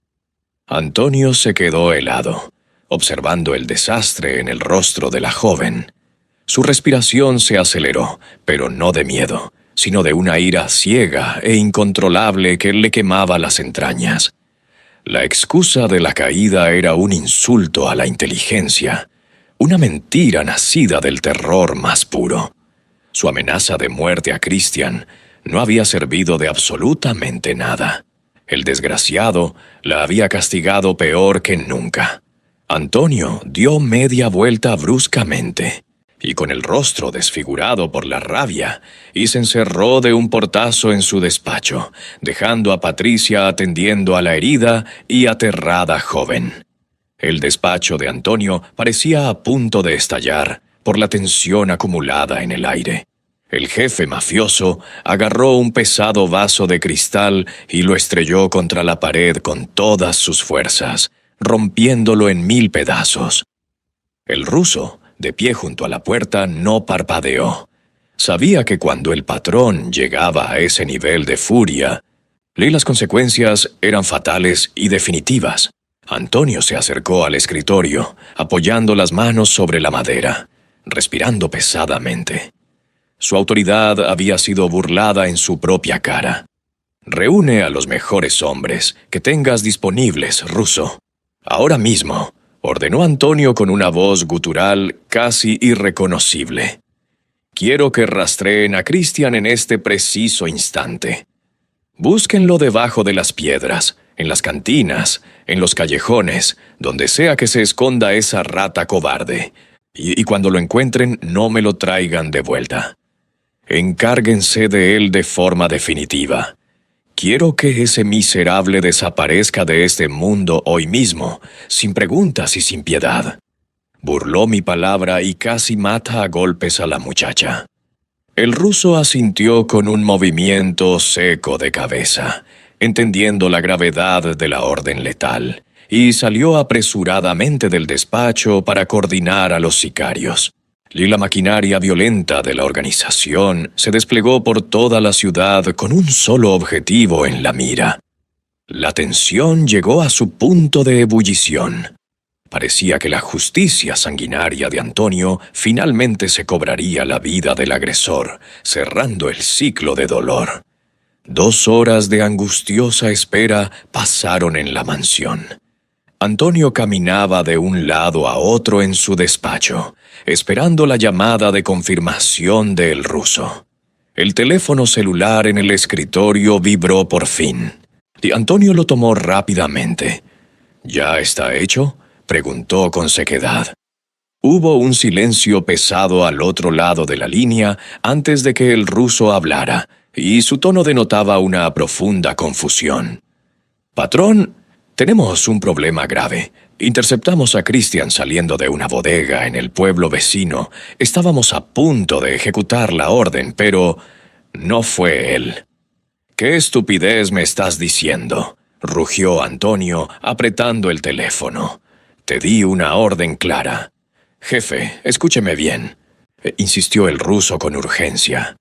Antonio se quedó helado, observando el desastre en el rostro de la joven. Su respiración se aceleró, pero no de miedo, sino de una ira ciega e incontrolable que le quemaba las entrañas. La excusa de la caída era un insulto a la inteligencia, una mentira nacida del terror más puro. Su amenaza de muerte a Christian no había servido de absolutamente nada. El desgraciado la había castigado peor que nunca. Antonio dio media vuelta bruscamente, y con el rostro desfigurado por la rabia, y se encerró de un portazo en su despacho, dejando a Patricia atendiendo a la herida y aterrada joven. El despacho de Antonio parecía a punto de estallar por la tensión acumulada en el aire. El jefe mafioso agarró un pesado vaso de cristal y lo estrelló contra la pared con todas sus fuerzas, rompiéndolo en 1000 pedazos. El ruso, de pie junto a la puerta, no parpadeó. Sabía que cuando el patrón llegaba a ese nivel de furia, las consecuencias eran fatales y definitivas. Antonio se acercó al escritorio, apoyando las manos sobre la madera, respirando pesadamente. Su autoridad había sido burlada en su propia cara. «Reúne a los mejores hombres que tengas disponibles, ruso. Ahora mismo», ordenó Antonio con una voz gutural casi irreconocible. «Quiero que rastreen a Christian en este preciso instante. Búsquenlo debajo de las piedras, en las cantinas, en los callejones, donde sea que se esconda esa rata cobarde. Y cuando lo encuentren, no me lo traigan de vuelta. Encárguense de él de forma definitiva. Quiero que ese miserable desaparezca de este mundo hoy mismo, sin preguntas y sin piedad». Burló mi palabra y casi mata a golpes a la muchacha. El ruso asintió con un movimiento seco de cabeza, entendiendo la gravedad de la orden letal, y salió apresuradamente del despacho para coordinar a los sicarios. Y la maquinaria violenta de la organización se desplegó por toda la ciudad con un solo objetivo en la mira. La tensión llegó a su punto de ebullición. Parecía que la justicia sanguinaria de Antonio finalmente se cobraría la vida del agresor, cerrando el ciclo de dolor. 2 horas de angustiosa espera pasaron en la mansión. Antonio caminaba de un lado a otro en su despacho, esperando la llamada de confirmación del ruso. El teléfono celular en el escritorio vibró por fin, y Antonio lo tomó rápidamente. «¿Ya está hecho?», preguntó con sequedad. Hubo un silencio pesado al otro lado de la línea antes de que el ruso hablara, y su tono denotaba una profunda confusión. «Patrón, tenemos un problema grave. Interceptamos a Christian saliendo de una bodega en el pueblo vecino. Estábamos a punto de ejecutar la orden, pero no fue él». «¿Qué estupidez me estás diciendo?», rugió Antonio, apretando el teléfono. «Te di una orden clara». «Jefe, escúcheme bien», insistió el ruso con urgencia.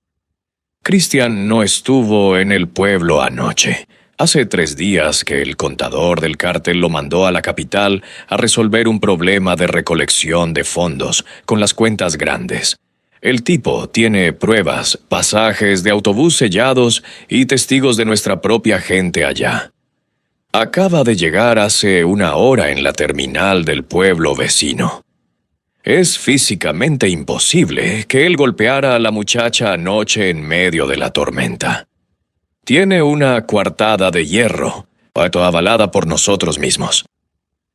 «Christian no estuvo en el pueblo anoche. Hace 3 días que el contador del cártel lo mandó a la capital a resolver un problema de recolección de fondos con las cuentas grandes. El tipo tiene pruebas, pasajes de autobús sellados y testigos de nuestra propia gente allá. Acaba de llegar hace 1 hora en la terminal del pueblo vecino. Es físicamente imposible que él golpeara a la muchacha anoche en medio de la tormenta. Tiene una coartada de hierro, avalada por nosotros mismos».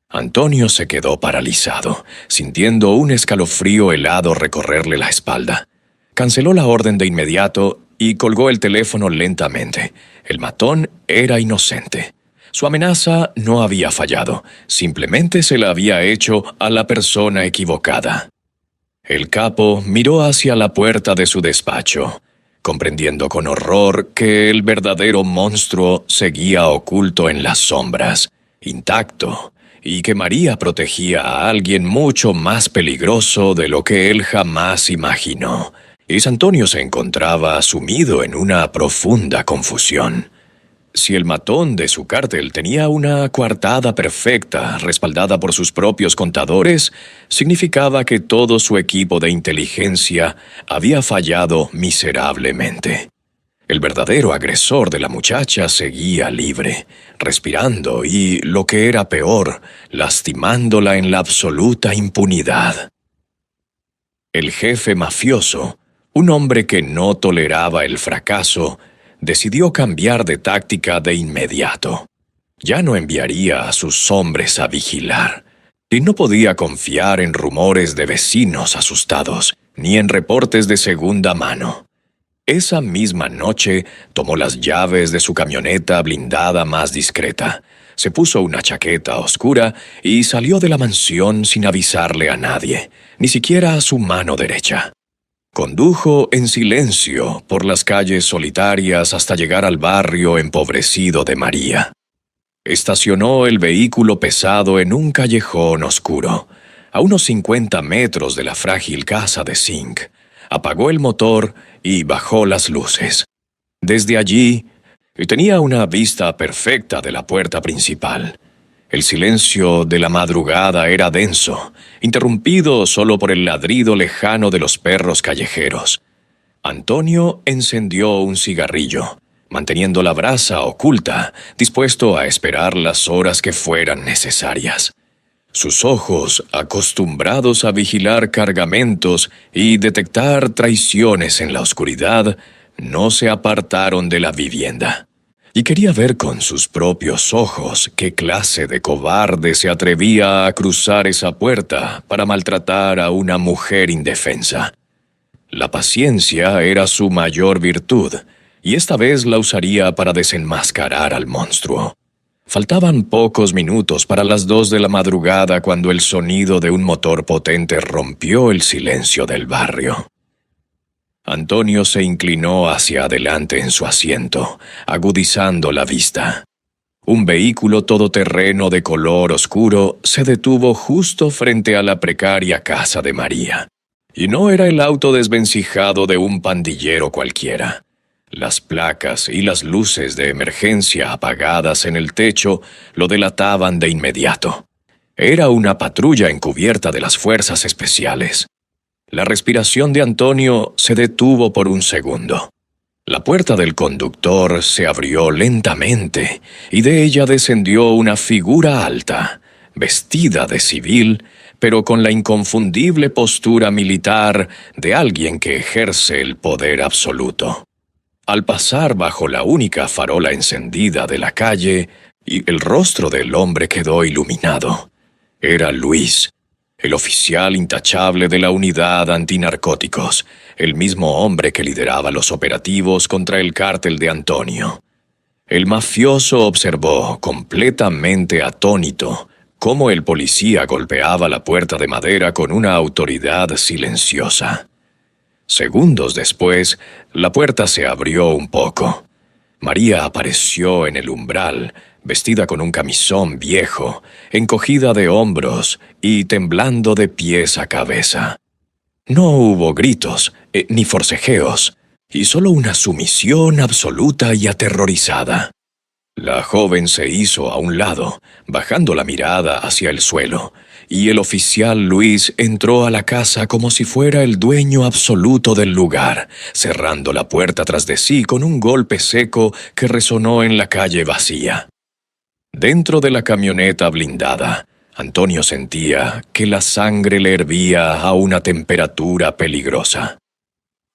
Antonio se quedó paralizado, sintiendo un escalofrío helado recorrerle la espalda. Canceló la orden de inmediato y colgó el teléfono lentamente. El matón era inocente. Su amenaza no había fallado, simplemente se la había hecho a la persona equivocada. El capo miró hacia la puerta de su despacho, comprendiendo con horror que el verdadero monstruo seguía oculto en las sombras, intacto, y que María protegía a alguien mucho más peligroso de lo que él jamás imaginó. Y Antonio se encontraba sumido en una profunda confusión. Si el matón de su cártel tenía una coartada perfecta, respaldada por sus propios contadores, significaba que todo su equipo de inteligencia había fallado miserablemente. El verdadero agresor de la muchacha seguía libre, respirando y, lo que era peor, lastimándola en la absoluta impunidad. El jefe mafioso, un hombre que no toleraba el fracaso, decidió cambiar de táctica de inmediato. Ya no enviaría a sus hombres a vigilar, y no podía confiar en rumores de vecinos asustados, ni en reportes de segunda mano. Esa misma noche tomó las llaves de su camioneta blindada más discreta, se puso una chaqueta oscura y salió de la mansión sin avisarle a nadie, ni siquiera a su mano derecha. Condujo en silencio por las calles solitarias hasta llegar al barrio empobrecido de María. Estacionó el vehículo pesado en un callejón oscuro, a unos 50 metros de la frágil casa de zinc. Apagó el motor y bajó las luces. Desde allí, tenía una vista perfecta de la puerta principal. El silencio de la madrugada era denso, interrumpido solo por el ladrido lejano de los perros callejeros. Antonio encendió un cigarrillo, manteniendo la brasa oculta, dispuesto a esperar las horas que fueran necesarias. Sus ojos, acostumbrados a vigilar cargamentos y detectar traiciones en la oscuridad, no se apartaron de la vivienda. Y quería ver con sus propios ojos qué clase de cobarde se atrevía a cruzar esa puerta para maltratar a una mujer indefensa. La paciencia era su mayor virtud, y esta vez la usaría para desenmascarar al monstruo. Faltaban pocos minutos para las 2 de la madrugada cuando el sonido de un motor potente rompió el silencio del barrio. Antonio se inclinó hacia adelante en su asiento, agudizando la vista. Un vehículo todoterreno de color oscuro se detuvo justo frente a la precaria casa de María. Y no era el auto desvencijado de un pandillero cualquiera. Las placas y las luces de emergencia apagadas en el techo lo delataban de inmediato. Era una patrulla encubierta de las fuerzas especiales. La respiración de Antonio se detuvo por un segundo. La puerta del conductor se abrió lentamente y de ella descendió una figura alta, vestida de civil, pero con la inconfundible postura militar de alguien que ejerce el poder absoluto. Al pasar bajo la única farola encendida de la calle, el rostro del hombre quedó iluminado. Era Luis, el oficial intachable de la unidad antinarcóticos, el mismo hombre que lideraba los operativos contra el cártel de Antonio. El mafioso observó, completamente atónito, cómo el policía golpeaba la puerta de madera con una autoridad silenciosa. Segundos después, la puerta se abrió un poco. María apareció en el umbral, vestida con un camisón viejo, encogida de hombros y temblando de pies a cabeza. No hubo gritos, ni forcejeos, y solo una sumisión absoluta y aterrorizada. La joven se hizo a un lado, bajando la mirada hacia el suelo, y el oficial Luis entró a la casa como si fuera el dueño absoluto del lugar, cerrando la puerta tras de sí con un golpe seco que resonó en la calle vacía. Dentro de la camioneta blindada, Antonio sentía que la sangre le hervía a una temperatura peligrosa.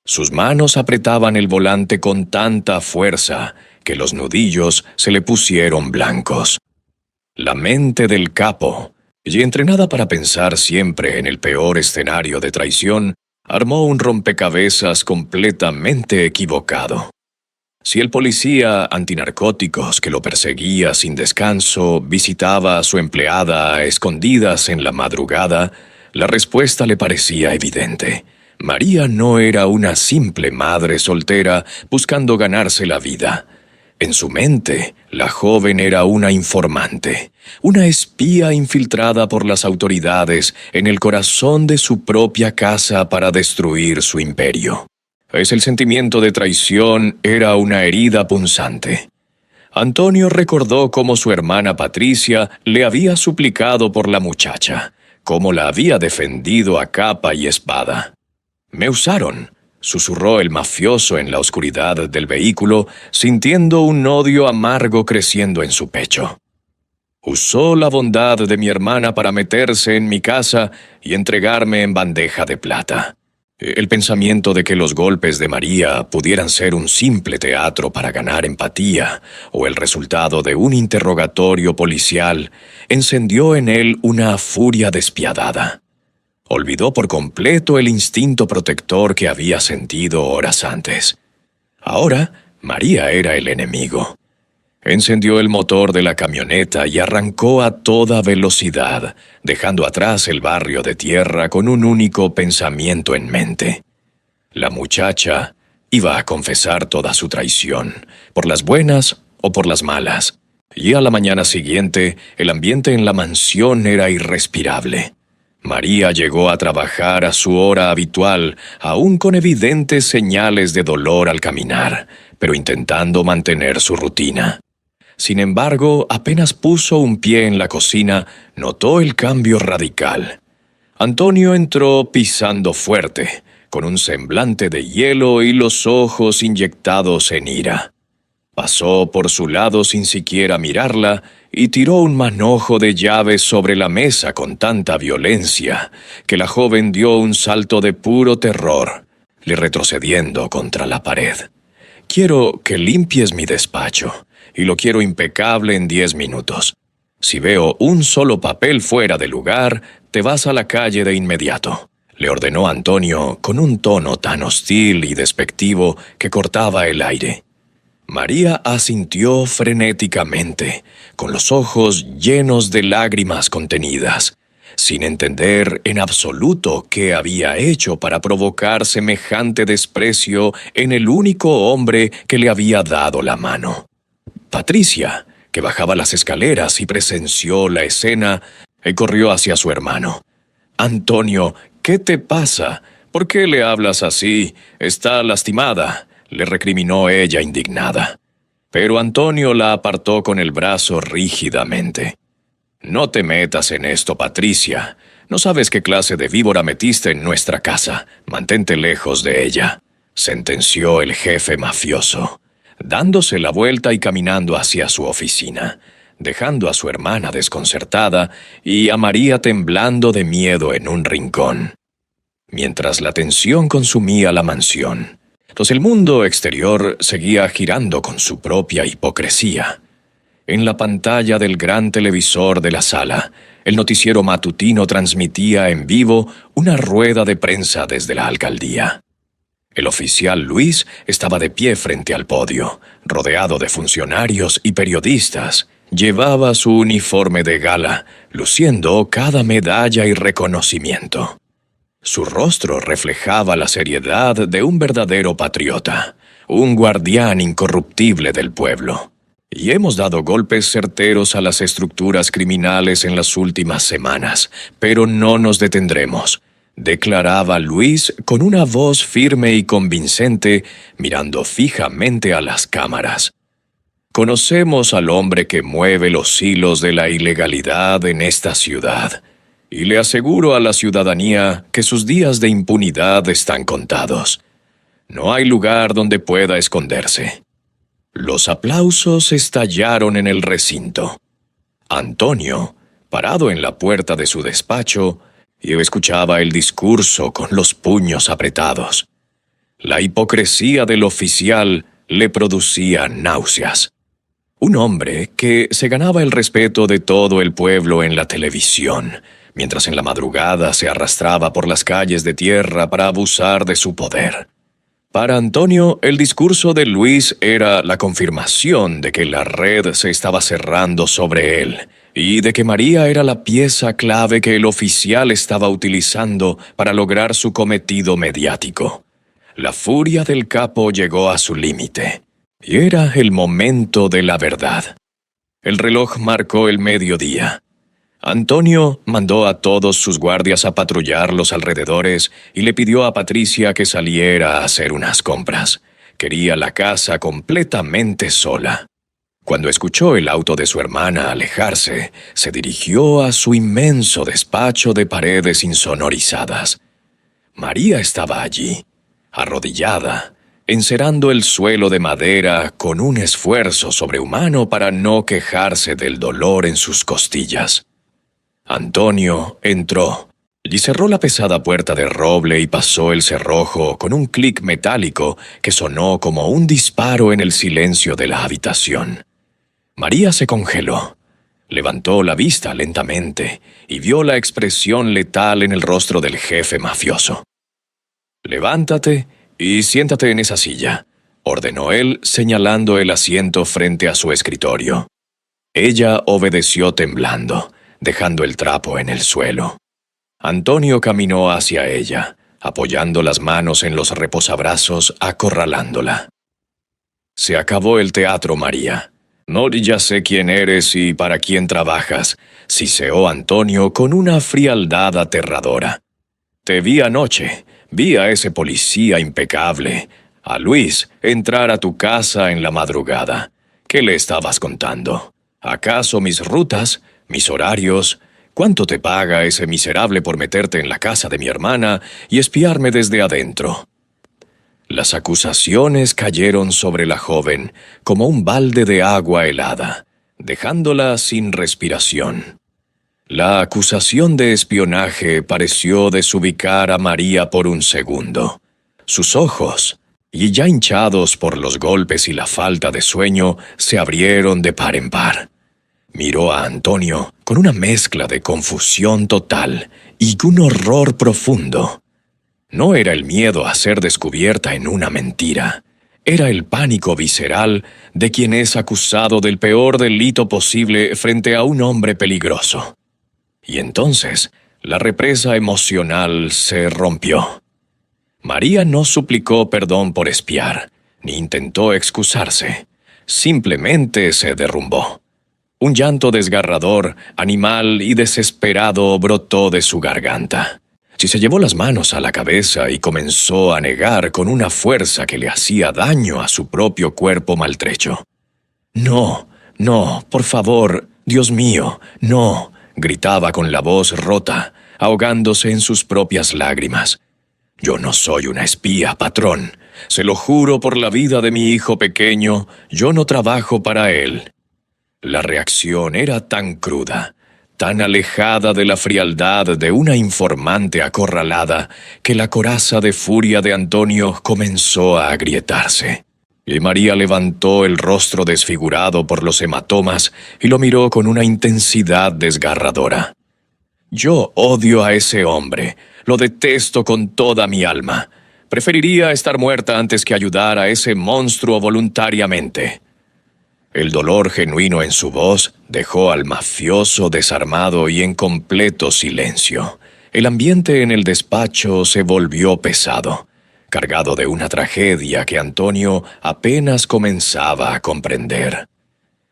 Sus manos apretaban el volante con tanta fuerza que los nudillos se le pusieron blancos. La mente del capo, y entrenada para pensar siempre en el peor escenario de traición, Armó un rompecabezas completamente equivocado. Si el policía antinarcóticos que lo perseguía sin descanso visitaba a su empleada a escondidas en la madrugada, la respuesta le parecía evidente. María no era una simple madre soltera buscando ganarse la vida. En su mente, la joven era una informante, una espía infiltrada por las autoridades en el corazón de su propia casa para destruir su imperio. El sentimiento de traición era una herida punzante. Antonio recordó cómo su hermana Patricia le había suplicado por la muchacha, cómo la había defendido a capa y espada. «Me usaron», susurró el mafioso en la oscuridad del vehículo, sintiendo un odio amargo creciendo en su pecho. «Usó la bondad de mi hermana para meterse en mi casa y entregarme en bandeja de plata». El pensamiento de que los golpes de María pudieran ser un simple teatro para ganar empatía o el resultado de un interrogatorio policial encendió en él una furia despiadada. Olvidó por completo el instinto protector que había sentido horas antes. Ahora, María era el enemigo. Encendió el motor de la camioneta y arrancó a toda velocidad, dejando atrás el barrio de tierra con un único pensamiento en mente. La muchacha iba a confesar toda su traición, por las buenas o por las malas, y a la mañana siguiente el ambiente en la mansión era irrespirable. María llegó a trabajar a su hora habitual, aún con evidentes señales de dolor al caminar, pero intentando mantener su rutina. Sin embargo, apenas puso un pie en la cocina, notó el cambio radical. Antonio entró pisando fuerte, con un semblante de hielo y los ojos inyectados en ira. Pasó por su lado sin siquiera mirarla y tiró un manojo de llaves sobre la mesa con tanta violencia que la joven dio un salto de puro terror, retrocediendo contra la pared. «Quiero que limpies mi despacho, y lo quiero impecable en 10 minutos. Si veo un solo papel fuera de lugar, te vas a la calle de inmediato», le ordenó Antonio con un tono tan hostil y despectivo que cortaba el aire. María asintió frenéticamente, con los ojos llenos de lágrimas contenidas, sin entender en absoluto qué había hecho para provocar semejante desprecio en el único hombre que le había dado la mano. Patricia, que bajaba las escaleras y presenció la escena, corrió hacia su hermano. «Antonio, ¿qué te pasa? ¿Por qué le hablas así? Está lastimada», le recriminó ella indignada. Pero Antonio la apartó con el brazo rígidamente. «No te metas en esto, Patricia. No sabes qué clase de víbora metiste en nuestra casa. Mantente lejos de ella», sentenció el jefe mafioso, dándose la vuelta y caminando hacia su oficina, dejando a su hermana desconcertada y a María temblando de miedo en un rincón. Mientras la tensión consumía la mansión, el mundo exterior seguía girando con su propia hipocresía. En la pantalla del gran televisor de la sala, el noticiero matutino transmitía en vivo una rueda de prensa desde la alcaldía. El oficial Luis estaba de pie frente al podio, rodeado de funcionarios y periodistas. Llevaba su uniforme de gala, luciendo cada medalla y reconocimiento. Su rostro reflejaba la seriedad de un verdadero patriota, un guardián incorruptible del pueblo. «Y hemos dado golpes certeros a las estructuras criminales en las últimas semanas, pero no nos detendremos», declaraba Luis con una voz firme y convincente, mirando fijamente a las cámaras. «Conocemos al hombre que mueve los hilos de la ilegalidad en esta ciudad, y le aseguro a la ciudadanía que sus días de impunidad están contados. No hay lugar donde pueda esconderse». Los aplausos estallaron en el recinto. Antonio, parado en la puerta de su despacho, escuchaba el discurso con los puños apretados. La hipocresía del oficial le producía náuseas. Un hombre que se ganaba el respeto de todo el pueblo en la televisión, mientras en la madrugada se arrastraba por las calles de tierra para abusar de su poder. Para Antonio, el discurso de Luis era la confirmación de que la red se estaba cerrando sobre él y de que María era la pieza clave que el oficial estaba utilizando para lograr su cometido mediático. La furia del capo llegó a su límite, y era el momento de la verdad. El reloj marcó el mediodía. Antonio mandó a todos sus guardias a patrullar los alrededores y le pidió a Patricia que saliera a hacer unas compras. Quería la casa completamente sola. Cuando escuchó el auto de su hermana alejarse, se dirigió a su inmenso despacho de paredes insonorizadas. María estaba allí, arrodillada, encerando el suelo de madera con un esfuerzo sobrehumano para no quejarse del dolor en sus costillas. Antonio entró y cerró la pesada puerta de roble y pasó el cerrojo con un clic metálico que sonó como un disparo en el silencio de la habitación. María se congeló. Levantó la vista lentamente y vio la expresión letal en el rostro del jefe mafioso. «Levántate y siéntate en esa silla», ordenó él, señalando el asiento frente a su escritorio. Ella obedeció temblando, dejando el trapo en el suelo. Antonio caminó hacia ella, apoyando las manos en los reposabrazos, acorralándola. «Se acabó el teatro, María. No, ya sé quién eres y para quién trabajas», siseó Antonio con una frialdad aterradora. «Te vi anoche, vi a ese policía impecable, a Luis, entrar a tu casa en la madrugada. ¿Qué le estabas contando? ¿Acaso mis rutas, mis horarios? ¿Cuánto te paga ese miserable por meterte en la casa de mi hermana y espiarme desde adentro?» Las acusaciones cayeron sobre la joven como un balde de agua helada, dejándola sin respiración. La acusación de espionaje pareció desubicar a María por un segundo. Sus ojos, y ya hinchados por los golpes y la falta de sueño, se abrieron de par en par. Miró a Antonio con una mezcla de confusión total y un horror profundo. No era el miedo a ser descubierta en una mentira. Era el pánico visceral de quien es acusado del peor delito posible frente a un hombre peligroso. Y entonces, la represa emocional se rompió. María no suplicó perdón por espiar, ni intentó excusarse. Simplemente se derrumbó. Un llanto desgarrador, animal y desesperado brotó de su garganta. Se llevó las manos a la cabeza y comenzó a negar con una fuerza que le hacía daño a su propio cuerpo maltrecho. «No, no, por favor, Dios mío, no», gritaba con la voz rota, ahogándose en sus propias lágrimas. «Yo no soy una espía, patrón. Se lo juro por la vida de mi hijo pequeño, yo no trabajo para él». La reacción era tan cruda, tan alejada de la frialdad de una informante acorralada, que la coraza de furia de Antonio comenzó a agrietarse. Y María levantó el rostro desfigurado por los hematomas y lo miró con una intensidad desgarradora. «Yo odio a ese hombre, lo detesto con toda mi alma. Preferiría estar muerta antes que ayudar a ese monstruo voluntariamente». El dolor genuino en su voz dejó al mafioso desarmado y en completo silencio. El ambiente en el despacho se volvió pesado, cargado de una tragedia que Antonio apenas comenzaba a comprender.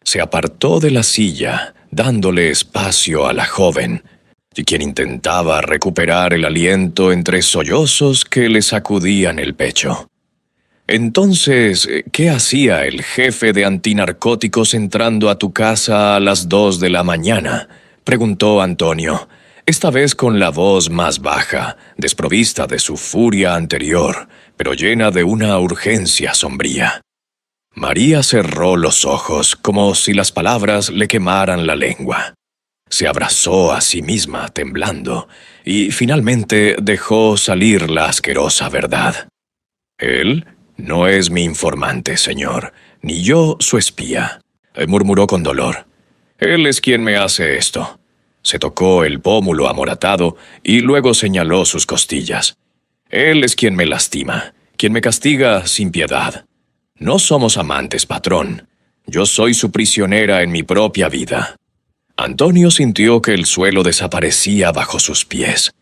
Se apartó de la silla, dándole espacio a la joven, y quien intentaba recuperar el aliento entre sollozos que le sacudían el pecho. «Entonces, ¿qué hacía el jefe de antinarcóticos entrando a tu casa a las 2 de la mañana?», preguntó Antonio, esta vez con la voz más baja, desprovista de su furia anterior, pero llena de una urgencia sombría. María cerró los ojos como si las palabras le quemaran la lengua. Se abrazó a sí misma, temblando, y finalmente dejó salir la asquerosa verdad. «Él no es mi informante, señor, ni yo su espía», murmuró con dolor. «Él es quien me hace esto. Se tocó el pómulo amoratado y luego señaló sus costillas. Él es quien me lastima, quien me castiga sin piedad. No somos amantes, patrón. Yo soy su prisionera en mi propia vida. Antonio sintió que el suelo desaparecía bajo sus pies.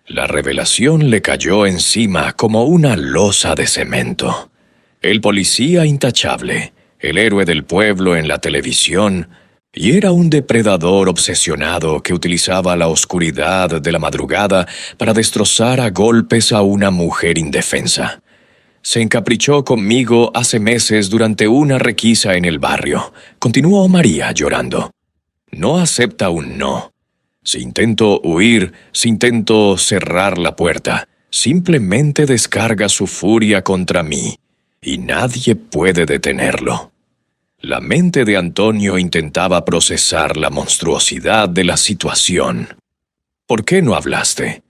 La revelación le cayó encima como una losa de cemento. El policía intachable, el héroe del pueblo en la televisión, y era un depredador obsesionado que utilizaba la oscuridad de la madrugada para destrozar a golpes a una mujer indefensa. Se encaprichó conmigo hace meses durante una requisa en el barrio. Continuó María llorando. No acepta un no. Si intento huir, si intento cerrar la puerta, simplemente descarga su furia contra mí, y nadie puede detenerlo. La mente de Antonio intentaba procesar la monstruosidad de la situación. ¿Por qué no hablaste?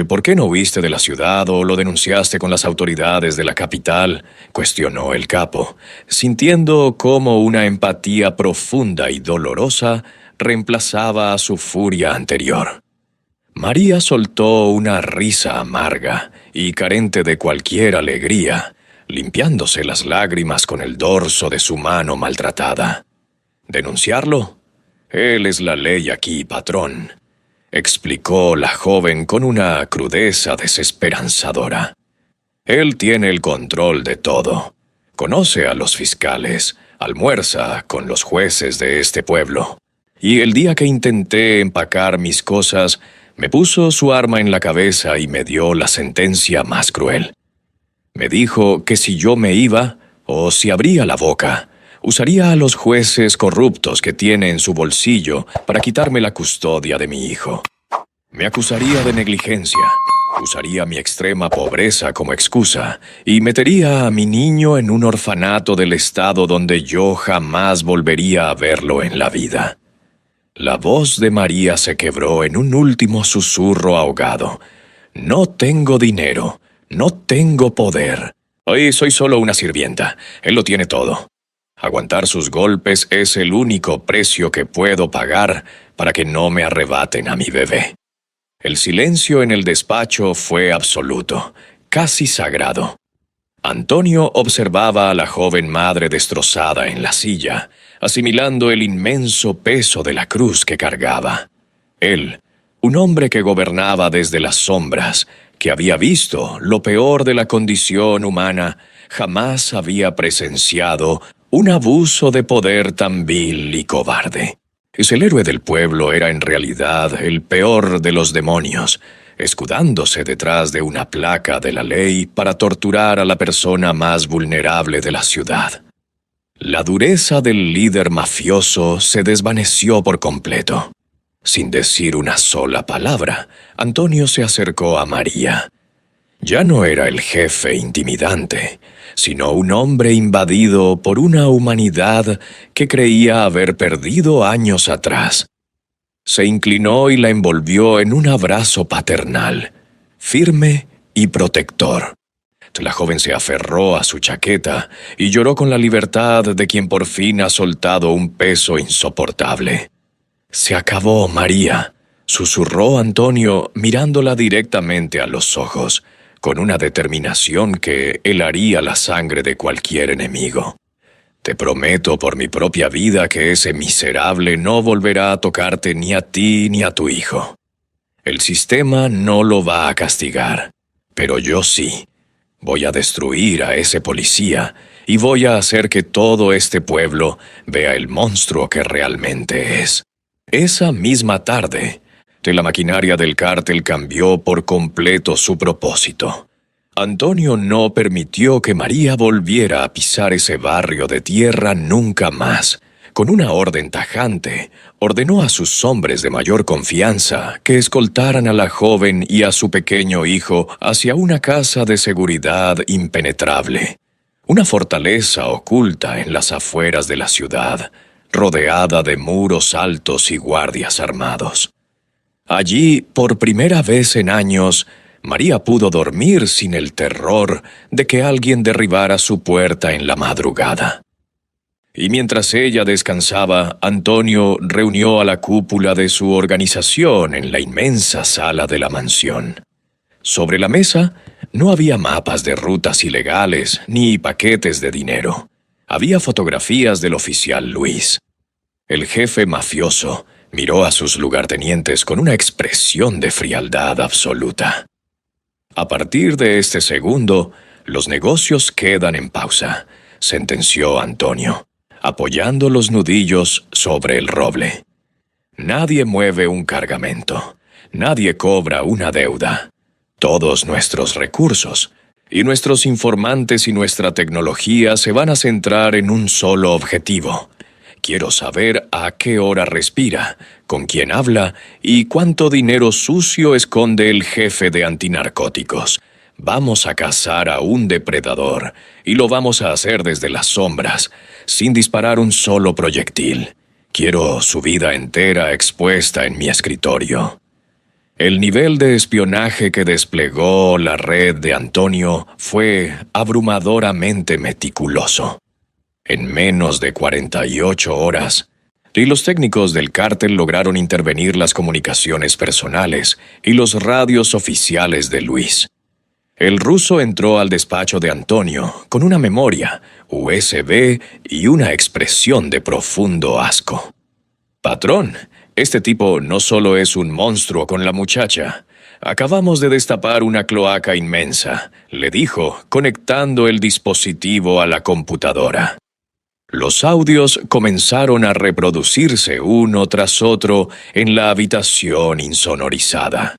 ¿Por qué no huiste de la ciudad o lo denunciaste con las autoridades de la capital?, cuestionó el capo, sintiendo cómo una empatía profunda y dolorosa reemplazaba a su furia anterior. María soltó una risa amarga y carente de cualquier alegría, limpiándose las lágrimas con el dorso de su mano maltratada. ¿Denunciarlo? Él es la ley aquí, patrón, explicó la joven con una crudeza desesperanzadora. Él tiene el control de todo. Conoce a los fiscales, almuerza con los jueces de este pueblo. Y el día que intenté empacar mis cosas, me puso su arma en la cabeza y me dio la sentencia más cruel. Me dijo que si yo me iba, o si abría la boca, usaría a los jueces corruptos que tiene en su bolsillo para quitarme la custodia de mi hijo. Me acusaría de negligencia, usaría mi extrema pobreza como excusa y metería a mi niño en un orfanato del estado donde yo jamás volvería a verlo en la vida. La voz de María se quebró en un último susurro ahogado. No tengo dinero, no tengo poder. Hoy soy solo una sirvienta, él lo tiene todo. Aguantar sus golpes es el único precio que puedo pagar para que no me arrebaten a mi bebé. El silencio en el despacho fue absoluto, casi sagrado. Antonio observaba a la joven madre destrozada en la silla, asimilando el inmenso peso de la cruz que cargaba. Él, un hombre que gobernaba desde las sombras, que había visto lo peor de la condición humana, jamás había presenciado un abuso de poder tan vil y cobarde. El héroe del pueblo era en realidad el peor de los demonios, escudándose detrás de una placa de la ley para torturar a la persona más vulnerable de la ciudad. La dureza del líder mafioso se desvaneció por completo. Sin decir una sola palabra, Antonio se acercó a María. Ya no era el jefe intimidante, sino un hombre invadido por una humanidad que creía haber perdido años atrás. Se inclinó y la envolvió en un abrazo paternal, firme y protector. La joven se aferró a su chaqueta y lloró con la libertad de quien por fin ha soltado un peso insoportable. «Se acabó, María», susurró Antonio mirándola directamente a los ojos, con una determinación que helaría la sangre de cualquier enemigo. «Te prometo por mi propia vida que ese miserable no volverá a tocarte ni a ti ni a tu hijo. El sistema no lo va a castigar, pero yo sí. Voy a destruir a ese policía y voy a hacer que todo este pueblo vea el monstruo que realmente es». Esa misma tarde, la maquinaria del cártel cambió por completo su propósito. Antonio no permitió que María volviera a pisar ese barrio de tierra nunca más. Con una orden tajante, ordenó a sus hombres de mayor confianza que escoltaran a la joven y a su pequeño hijo hacia una casa de seguridad impenetrable, una fortaleza oculta en las afueras de la ciudad, rodeada de muros altos y guardias armados. Allí, por primera vez en años, María pudo dormir sin el terror de que alguien derribara su puerta en la madrugada. y mientras ella descansaba, Antonio reunió a la cúpula de su organización en la inmensa sala de la mansión. Sobre la mesa no había mapas de rutas ilegales ni paquetes de dinero. Había fotografías del oficial Luis. El jefe mafioso miró a sus lugartenientes con una expresión de frialdad absoluta. A partir de este segundo, los negocios quedan en pausa, sentenció Antonio, apoyando los nudillos sobre el roble. Nadie mueve un cargamento, nadie cobra una deuda. Todos nuestros recursos, y nuestros informantes y nuestra tecnología se van a centrar en un solo objetivo. Quiero saber a qué hora respira, con quién habla y cuánto dinero sucio esconde el jefe de antinarcóticos. Vamos a cazar a un depredador, y lo vamos a hacer desde las sombras, sin disparar un solo proyectil. Quiero su vida entera expuesta en mi escritorio. El nivel de espionaje que desplegó la red de Antonio fue abrumadoramente meticuloso. En menos de 48 horas, y los técnicos del cártel lograron intervenir las comunicaciones personales y los radios oficiales de Luis. El ruso entró al despacho de Antonio con una memoria, USB y una expresión de profundo asco. «Patrón, este tipo no solo es un monstruo con la muchacha. Acabamos de destapar una cloaca inmensa», le dijo, conectando el dispositivo a la computadora. Los audios comenzaron a reproducirse uno tras otro en la habitación insonorizada.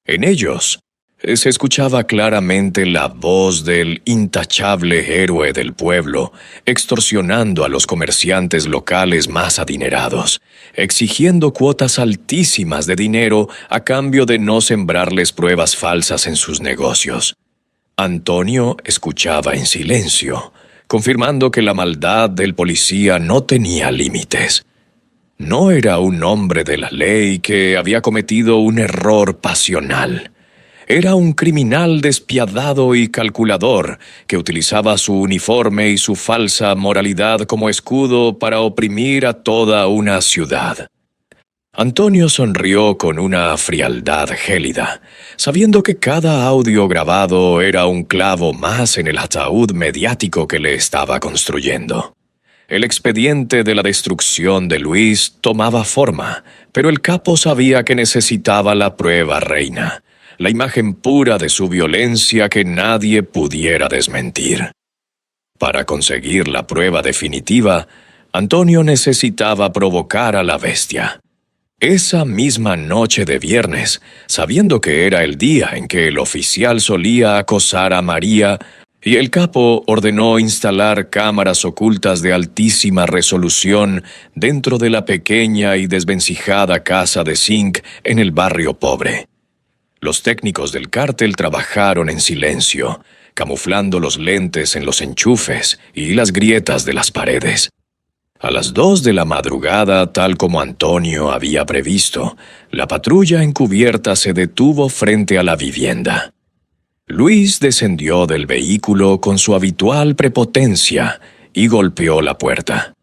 En ellos, se escuchaba claramente la voz del intachable héroe del pueblo, extorsionando a los comerciantes locales más adinerados, exigiendo cuotas altísimas de dinero a cambio de no sembrarles pruebas falsas en sus negocios. Antonio escuchaba en silencio, confirmando que la maldad del policía no tenía límites. No era un hombre de la ley que había cometido un error pasional. Era un criminal despiadado y calculador que utilizaba su uniforme y su falsa moralidad como escudo para oprimir a toda una ciudad. Antonio sonrió con una frialdad gélida, sabiendo que cada audio grabado era un clavo más en el ataúd mediático que le estaba construyendo. El expediente de la destrucción de Luis tomaba forma, pero el capo sabía que necesitaba la prueba reina, la imagen pura de su violencia que nadie pudiera desmentir. Para conseguir la prueba definitiva, Antonio necesitaba provocar a la bestia. Esa misma noche de viernes, sabiendo que era el día en que el oficial solía acosar a María, y el capo ordenó instalar cámaras ocultas de altísima resolución dentro de la pequeña y desvencijada casa de zinc en el barrio pobre. Los técnicos del cártel trabajaron en silencio, camuflando los lentes en los enchufes y las grietas de las paredes. A las 2 de la madrugada, tal como Antonio había previsto, la patrulla encubierta se detuvo frente a la vivienda. Luis descendió del vehículo con su habitual prepotencia y golpeó la puerta.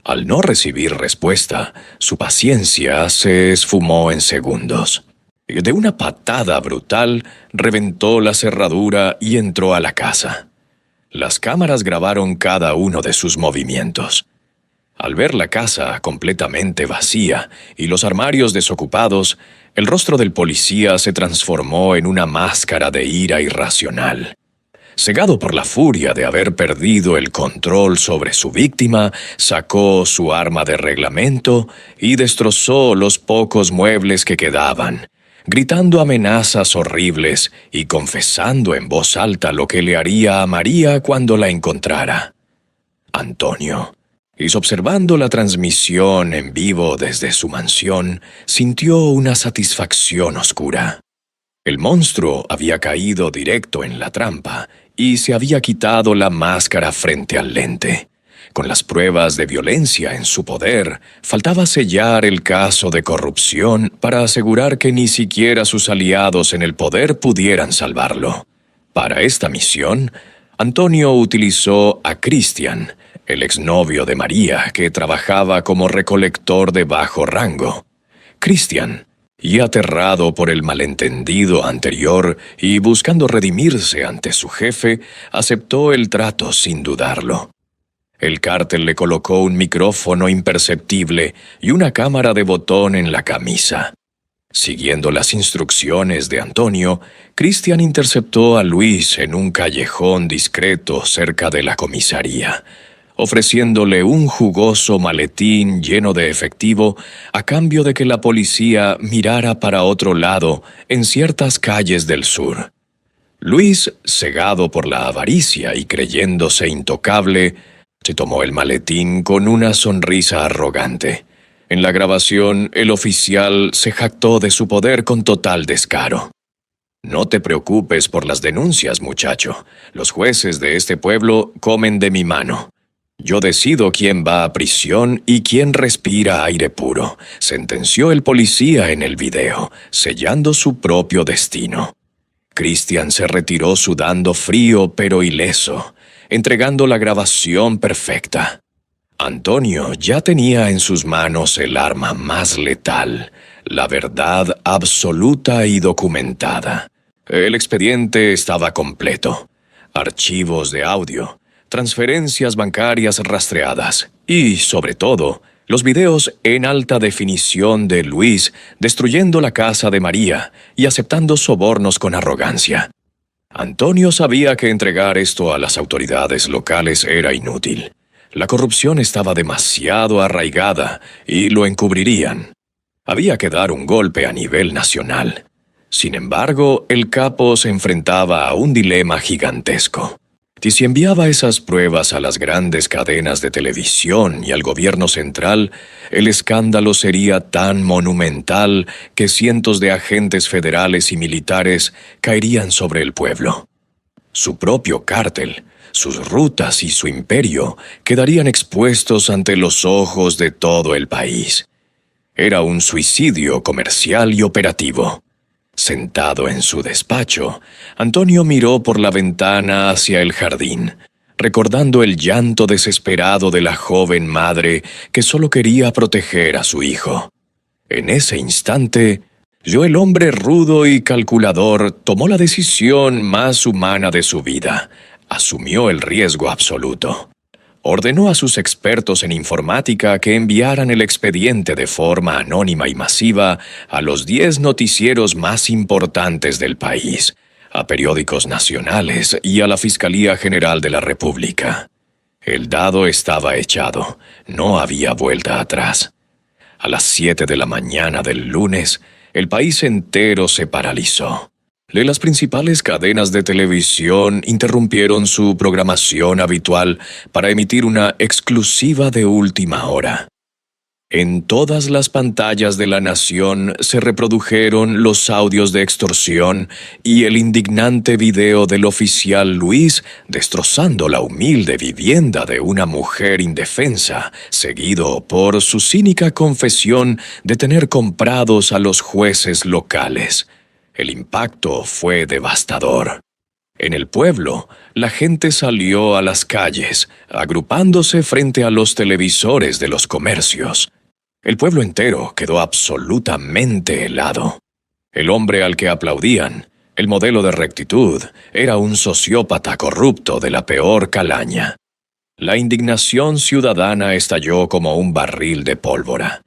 Al no recibir respuesta, su paciencia se esfumó en segundos. De una patada brutal, reventó la cerradura y entró a la casa. Las cámaras grabaron cada uno de sus movimientos. Al ver la casa completamente vacía y los armarios desocupados, el rostro del policía se transformó en una máscara de ira irracional. Cegado por la furia de haber perdido el control sobre su víctima, sacó su arma de reglamento y destrozó los pocos muebles que quedaban, gritando amenazas horribles y confesando en voz alta lo que le haría a María cuando la encontrara. Antonio, observando la transmisión en vivo desde su mansión, sintió una satisfacción oscura. El monstruo había caído directo en la trampa y se había quitado la máscara frente al lente. Con las pruebas de violencia en su poder, faltaba sellar el caso de corrupción para asegurar que ni siquiera sus aliados en el poder pudieran salvarlo. Para esta misión, Antonio utilizó a Christian, el exnovio de María, que trabajaba como recolector de bajo rango. Christian, y aterrado por el malentendido anterior y buscando redimirse ante su jefe, aceptó el trato sin dudarlo. El cártel le colocó un micrófono imperceptible y una cámara de botón en la camisa. Siguiendo las instrucciones de Antonio, Christian interceptó a Luis en un callejón discreto cerca de la comisaría, ofreciéndole un jugoso maletín lleno de efectivo a cambio de que la policía mirara para otro lado en ciertas calles del sur. Luis, cegado por la avaricia y creyéndose intocable, se tomó el maletín con una sonrisa arrogante. En la grabación, el oficial se jactó de su poder con total descaro. «No te preocupes por las denuncias, muchacho. Los jueces de este pueblo comen de mi mano. Yo decido quién va a prisión y quién respira aire puro», sentenció el policía en el video, sellando su propio destino. Christian se retiró sudando frío pero ileso, entregando la grabación perfecta. Antonio ya tenía en sus manos el arma más letal, la verdad absoluta y documentada. El expediente estaba completo. Archivos de audio, transferencias bancarias rastreadas y, sobre todo, los videos en alta definición de Luis destruyendo la casa de María y aceptando sobornos con arrogancia. Antonio sabía que entregar esto a las autoridades locales era inútil. La corrupción estaba demasiado arraigada y lo encubrirían. Había que dar un golpe a nivel nacional. Sin embargo, el capo se enfrentaba a un dilema gigantesco. Y si enviaba esas pruebas a las grandes cadenas de televisión y al gobierno central, el escándalo sería tan monumental que cientos de agentes federales y militares caerían sobre el pueblo. Su propio cártel, sus rutas y su imperio quedarían expuestos ante los ojos de todo el país. Era un suicidio comercial y operativo. Sentado en su despacho, Antonio miró por la ventana hacia el jardín, recordando el llanto desesperado de la joven madre que solo quería proteger a su hijo. En ese instante, el hombre rudo y calculador tomó la decisión más humana de su vida. Asumió el riesgo absoluto. Ordenó a sus expertos en informática que enviaran el expediente de forma anónima y masiva a los 10 noticieros más importantes del país, a periódicos nacionales y a la Fiscalía General de la República. El dado estaba echado, no había vuelta atrás. A las 7 de la mañana del lunes, el país entero se paralizó. Las principales cadenas de televisión interrumpieron su programación habitual para emitir una exclusiva de última hora. En todas las pantallas de la nación se reprodujeron los audios de extorsión y el indignante video del oficial Luis destrozando la humilde vivienda de una mujer indefensa, seguido por su cínica confesión de tener comprados a los jueces locales. El impacto fue devastador. En el pueblo, la gente salió a las calles, agrupándose frente a los televisores de los comercios. El pueblo entero quedó absolutamente helado. El hombre al que aplaudían, el modelo de rectitud, era un sociópata corrupto de la peor calaña. La indignación ciudadana estalló como un barril de pólvora.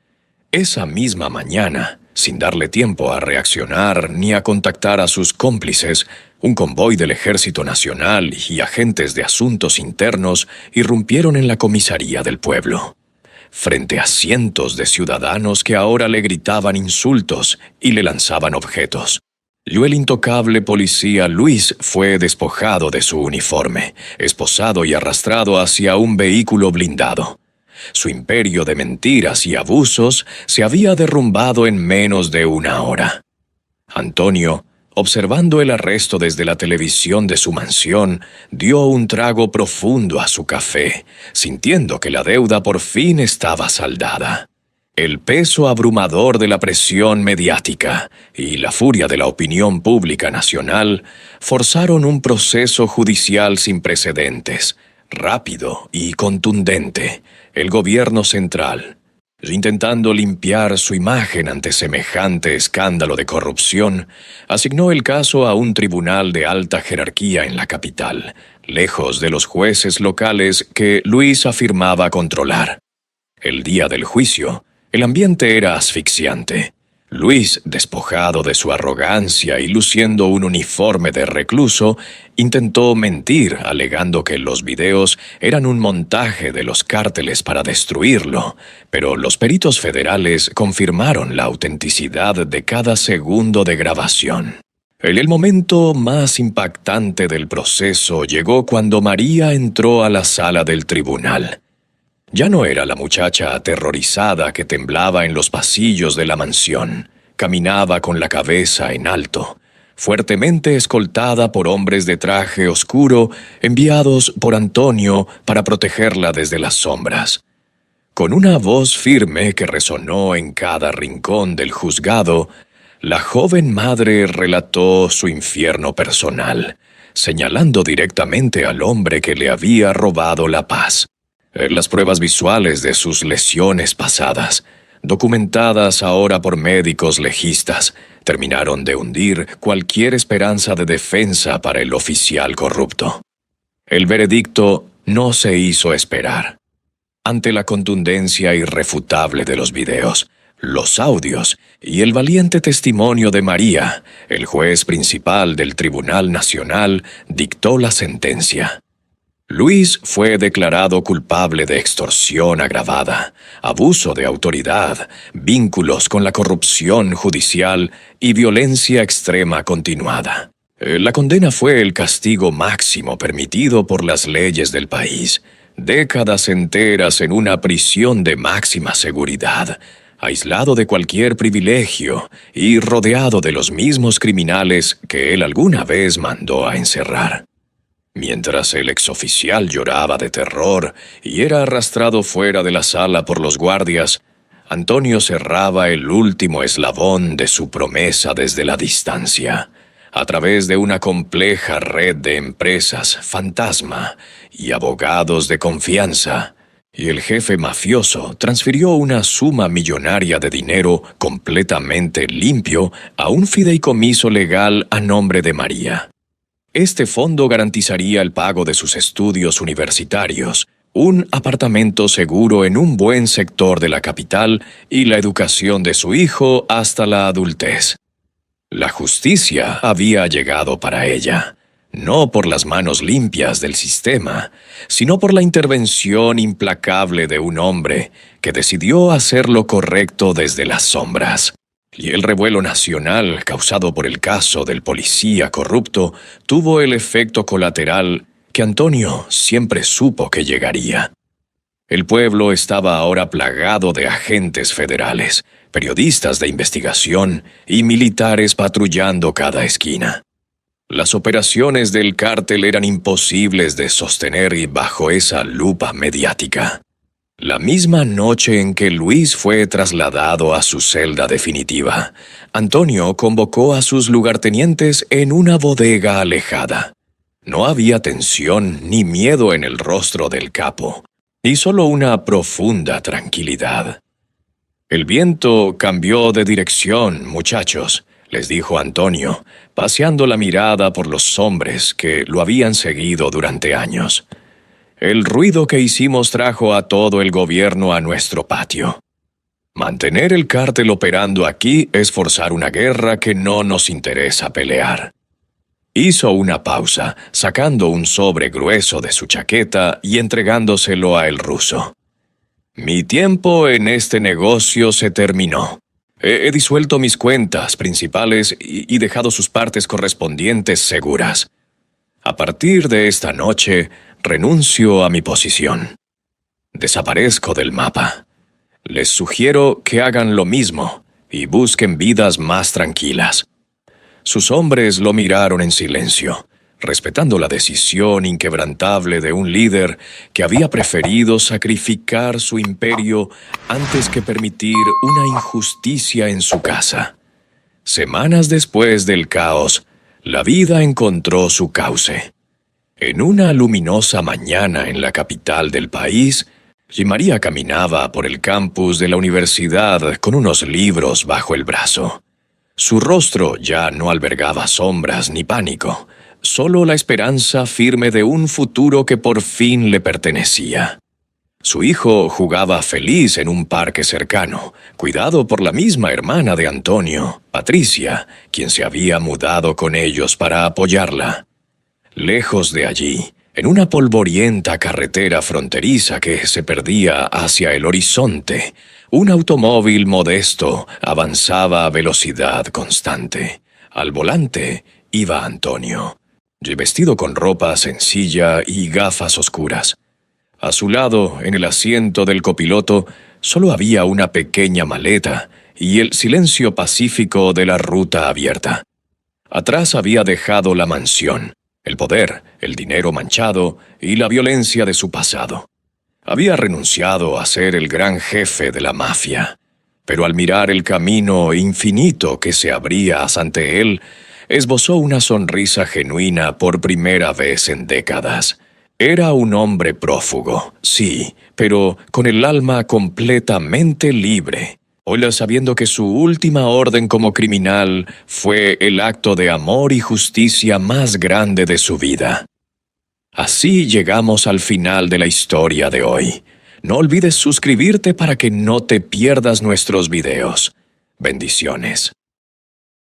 Esa misma mañana, sin darle tiempo a reaccionar ni a contactar a sus cómplices, un convoy del Ejército Nacional y agentes de asuntos internos irrumpieron en la comisaría del pueblo. Frente a cientos de ciudadanos que ahora le gritaban insultos y le lanzaban objetos. El intocable policía Luis fue despojado de su uniforme, esposado y arrastrado hacia un vehículo blindado. Su imperio de mentiras y abusos se había derrumbado en menos de una hora. Antonio, observando el arresto desde la televisión de su mansión, dio un trago profundo a su café, sintiendo que la deuda por fin estaba saldada. El peso abrumador de la presión mediática y la furia de la opinión pública nacional forzaron un proceso judicial sin precedentes, rápido y contundente, el gobierno central, intentando limpiar su imagen ante semejante escándalo de corrupción, asignó el caso a un tribunal de alta jerarquía en la capital, lejos de los jueces locales que Luis afirmaba controlar. El día del juicio, el ambiente era asfixiante. Luis, despojado de su arrogancia y luciendo un uniforme de recluso, intentó mentir alegando que los videos eran un montaje de los cárteles para destruirlo, pero los peritos federales confirmaron la autenticidad de cada segundo de grabación. El momento más impactante del proceso llegó cuando María entró a la sala del tribunal. Ya no era la muchacha aterrorizada que temblaba en los pasillos de la mansión. Caminaba con la cabeza en alto, fuertemente escoltada por hombres de traje oscuro enviados por Antonio para protegerla desde las sombras. Con una voz firme que resonó en cada rincón del juzgado, la joven madre relató su infierno personal, señalando directamente al hombre que le había robado la paz. Las pruebas visuales de sus lesiones pasadas, documentadas ahora por médicos legistas, terminaron de hundir cualquier esperanza de defensa para el oficial corrupto. El veredicto no se hizo esperar. Ante la contundencia irrefutable de los videos, los audios y el valiente testimonio de María, el juez principal del Tribunal Nacional dictó la sentencia. Luis fue declarado culpable de extorsión agravada, abuso de autoridad, vínculos con la corrupción judicial y violencia extrema continuada. La condena fue el castigo máximo permitido por las leyes del país. Décadas enteras en una prisión de máxima seguridad, aislado de cualquier privilegio y rodeado de los mismos criminales que él alguna vez mandó a encerrar. Mientras el exoficial lloraba de terror y era arrastrado fuera de la sala por los guardias, Antonio cerraba el último eslabón de su promesa desde la distancia, a través de una compleja red de empresas fantasma y abogados de confianza, y el jefe mafioso transfirió una suma millonaria de dinero completamente limpio a un fideicomiso legal a nombre de María. Este fondo garantizaría el pago de sus estudios universitarios, un apartamento seguro en un buen sector de la capital y la educación de su hijo hasta la adultez. La justicia había llegado para ella, no por las manos limpias del sistema, sino por la intervención implacable de un hombre que decidió hacer lo correcto desde las sombras. Y el revuelo nacional causado por el caso del policía corrupto tuvo el efecto colateral que Antonio siempre supo que llegaría. El pueblo estaba ahora plagado de agentes federales, periodistas de investigación y militares patrullando cada esquina. Las operaciones del cártel eran imposibles de sostener y bajo esa lupa mediática. La misma noche en que Luis fue trasladado a su celda definitiva, Antonio convocó a sus lugartenientes en una bodega alejada. No había tensión ni miedo en el rostro del capo, y solo una profunda tranquilidad. «El viento cambió de dirección, muchachos», les dijo Antonio, paseando la mirada por los hombres que lo habían seguido durante años. «El ruido que hicimos trajo a todo el gobierno a nuestro patio. Mantener el cártel operando aquí es forzar una guerra que no nos interesa pelear». Hizo una pausa, sacando un sobre grueso de su chaqueta y entregándoselo a el ruso. «Mi tiempo en este negocio se terminó. He disuelto mis cuentas principales y dejado sus partes correspondientes seguras. A partir de esta noche, renuncio a mi posición. Desaparezco del mapa. Les sugiero que hagan lo mismo y busquen vidas más tranquilas». Sus hombres lo miraron en silencio, respetando la decisión inquebrantable de un líder que había preferido sacrificar su imperio antes que permitir una injusticia en su casa. Semanas después del caos, la vida encontró su cauce. En una luminosa mañana en la capital del país, María caminaba por el campus de la universidad con unos libros bajo el brazo. Su rostro ya no albergaba sombras ni pánico, solo la esperanza firme de un futuro que por fin le pertenecía. Su hijo jugaba feliz en un parque cercano, cuidado por la misma hermana de Antonio, Patricia, quien se había mudado con ellos para apoyarla. Lejos de allí, en una polvorienta carretera fronteriza que se perdía hacia el horizonte, un automóvil modesto avanzaba a velocidad constante. Al volante iba Antonio, vestido con ropa sencilla y gafas oscuras. A su lado, en el asiento del copiloto, solo había una pequeña maleta y el silencio pacífico de la ruta abierta. Atrás había dejado la mansión, el poder, el dinero manchado y la violencia de su pasado. Había renunciado a ser el gran jefe de la mafia, pero al mirar el camino infinito que se abría ante él, esbozó una sonrisa genuina por primera vez en décadas. Era un hombre prófugo, sí, pero con el alma completamente libre. Hoy, sabiendo que su última orden como criminal fue el acto de amor y justicia más grande de su vida. Así llegamos al final de la historia de hoy. No olvides suscribirte para que no te pierdas nuestros videos. Bendiciones.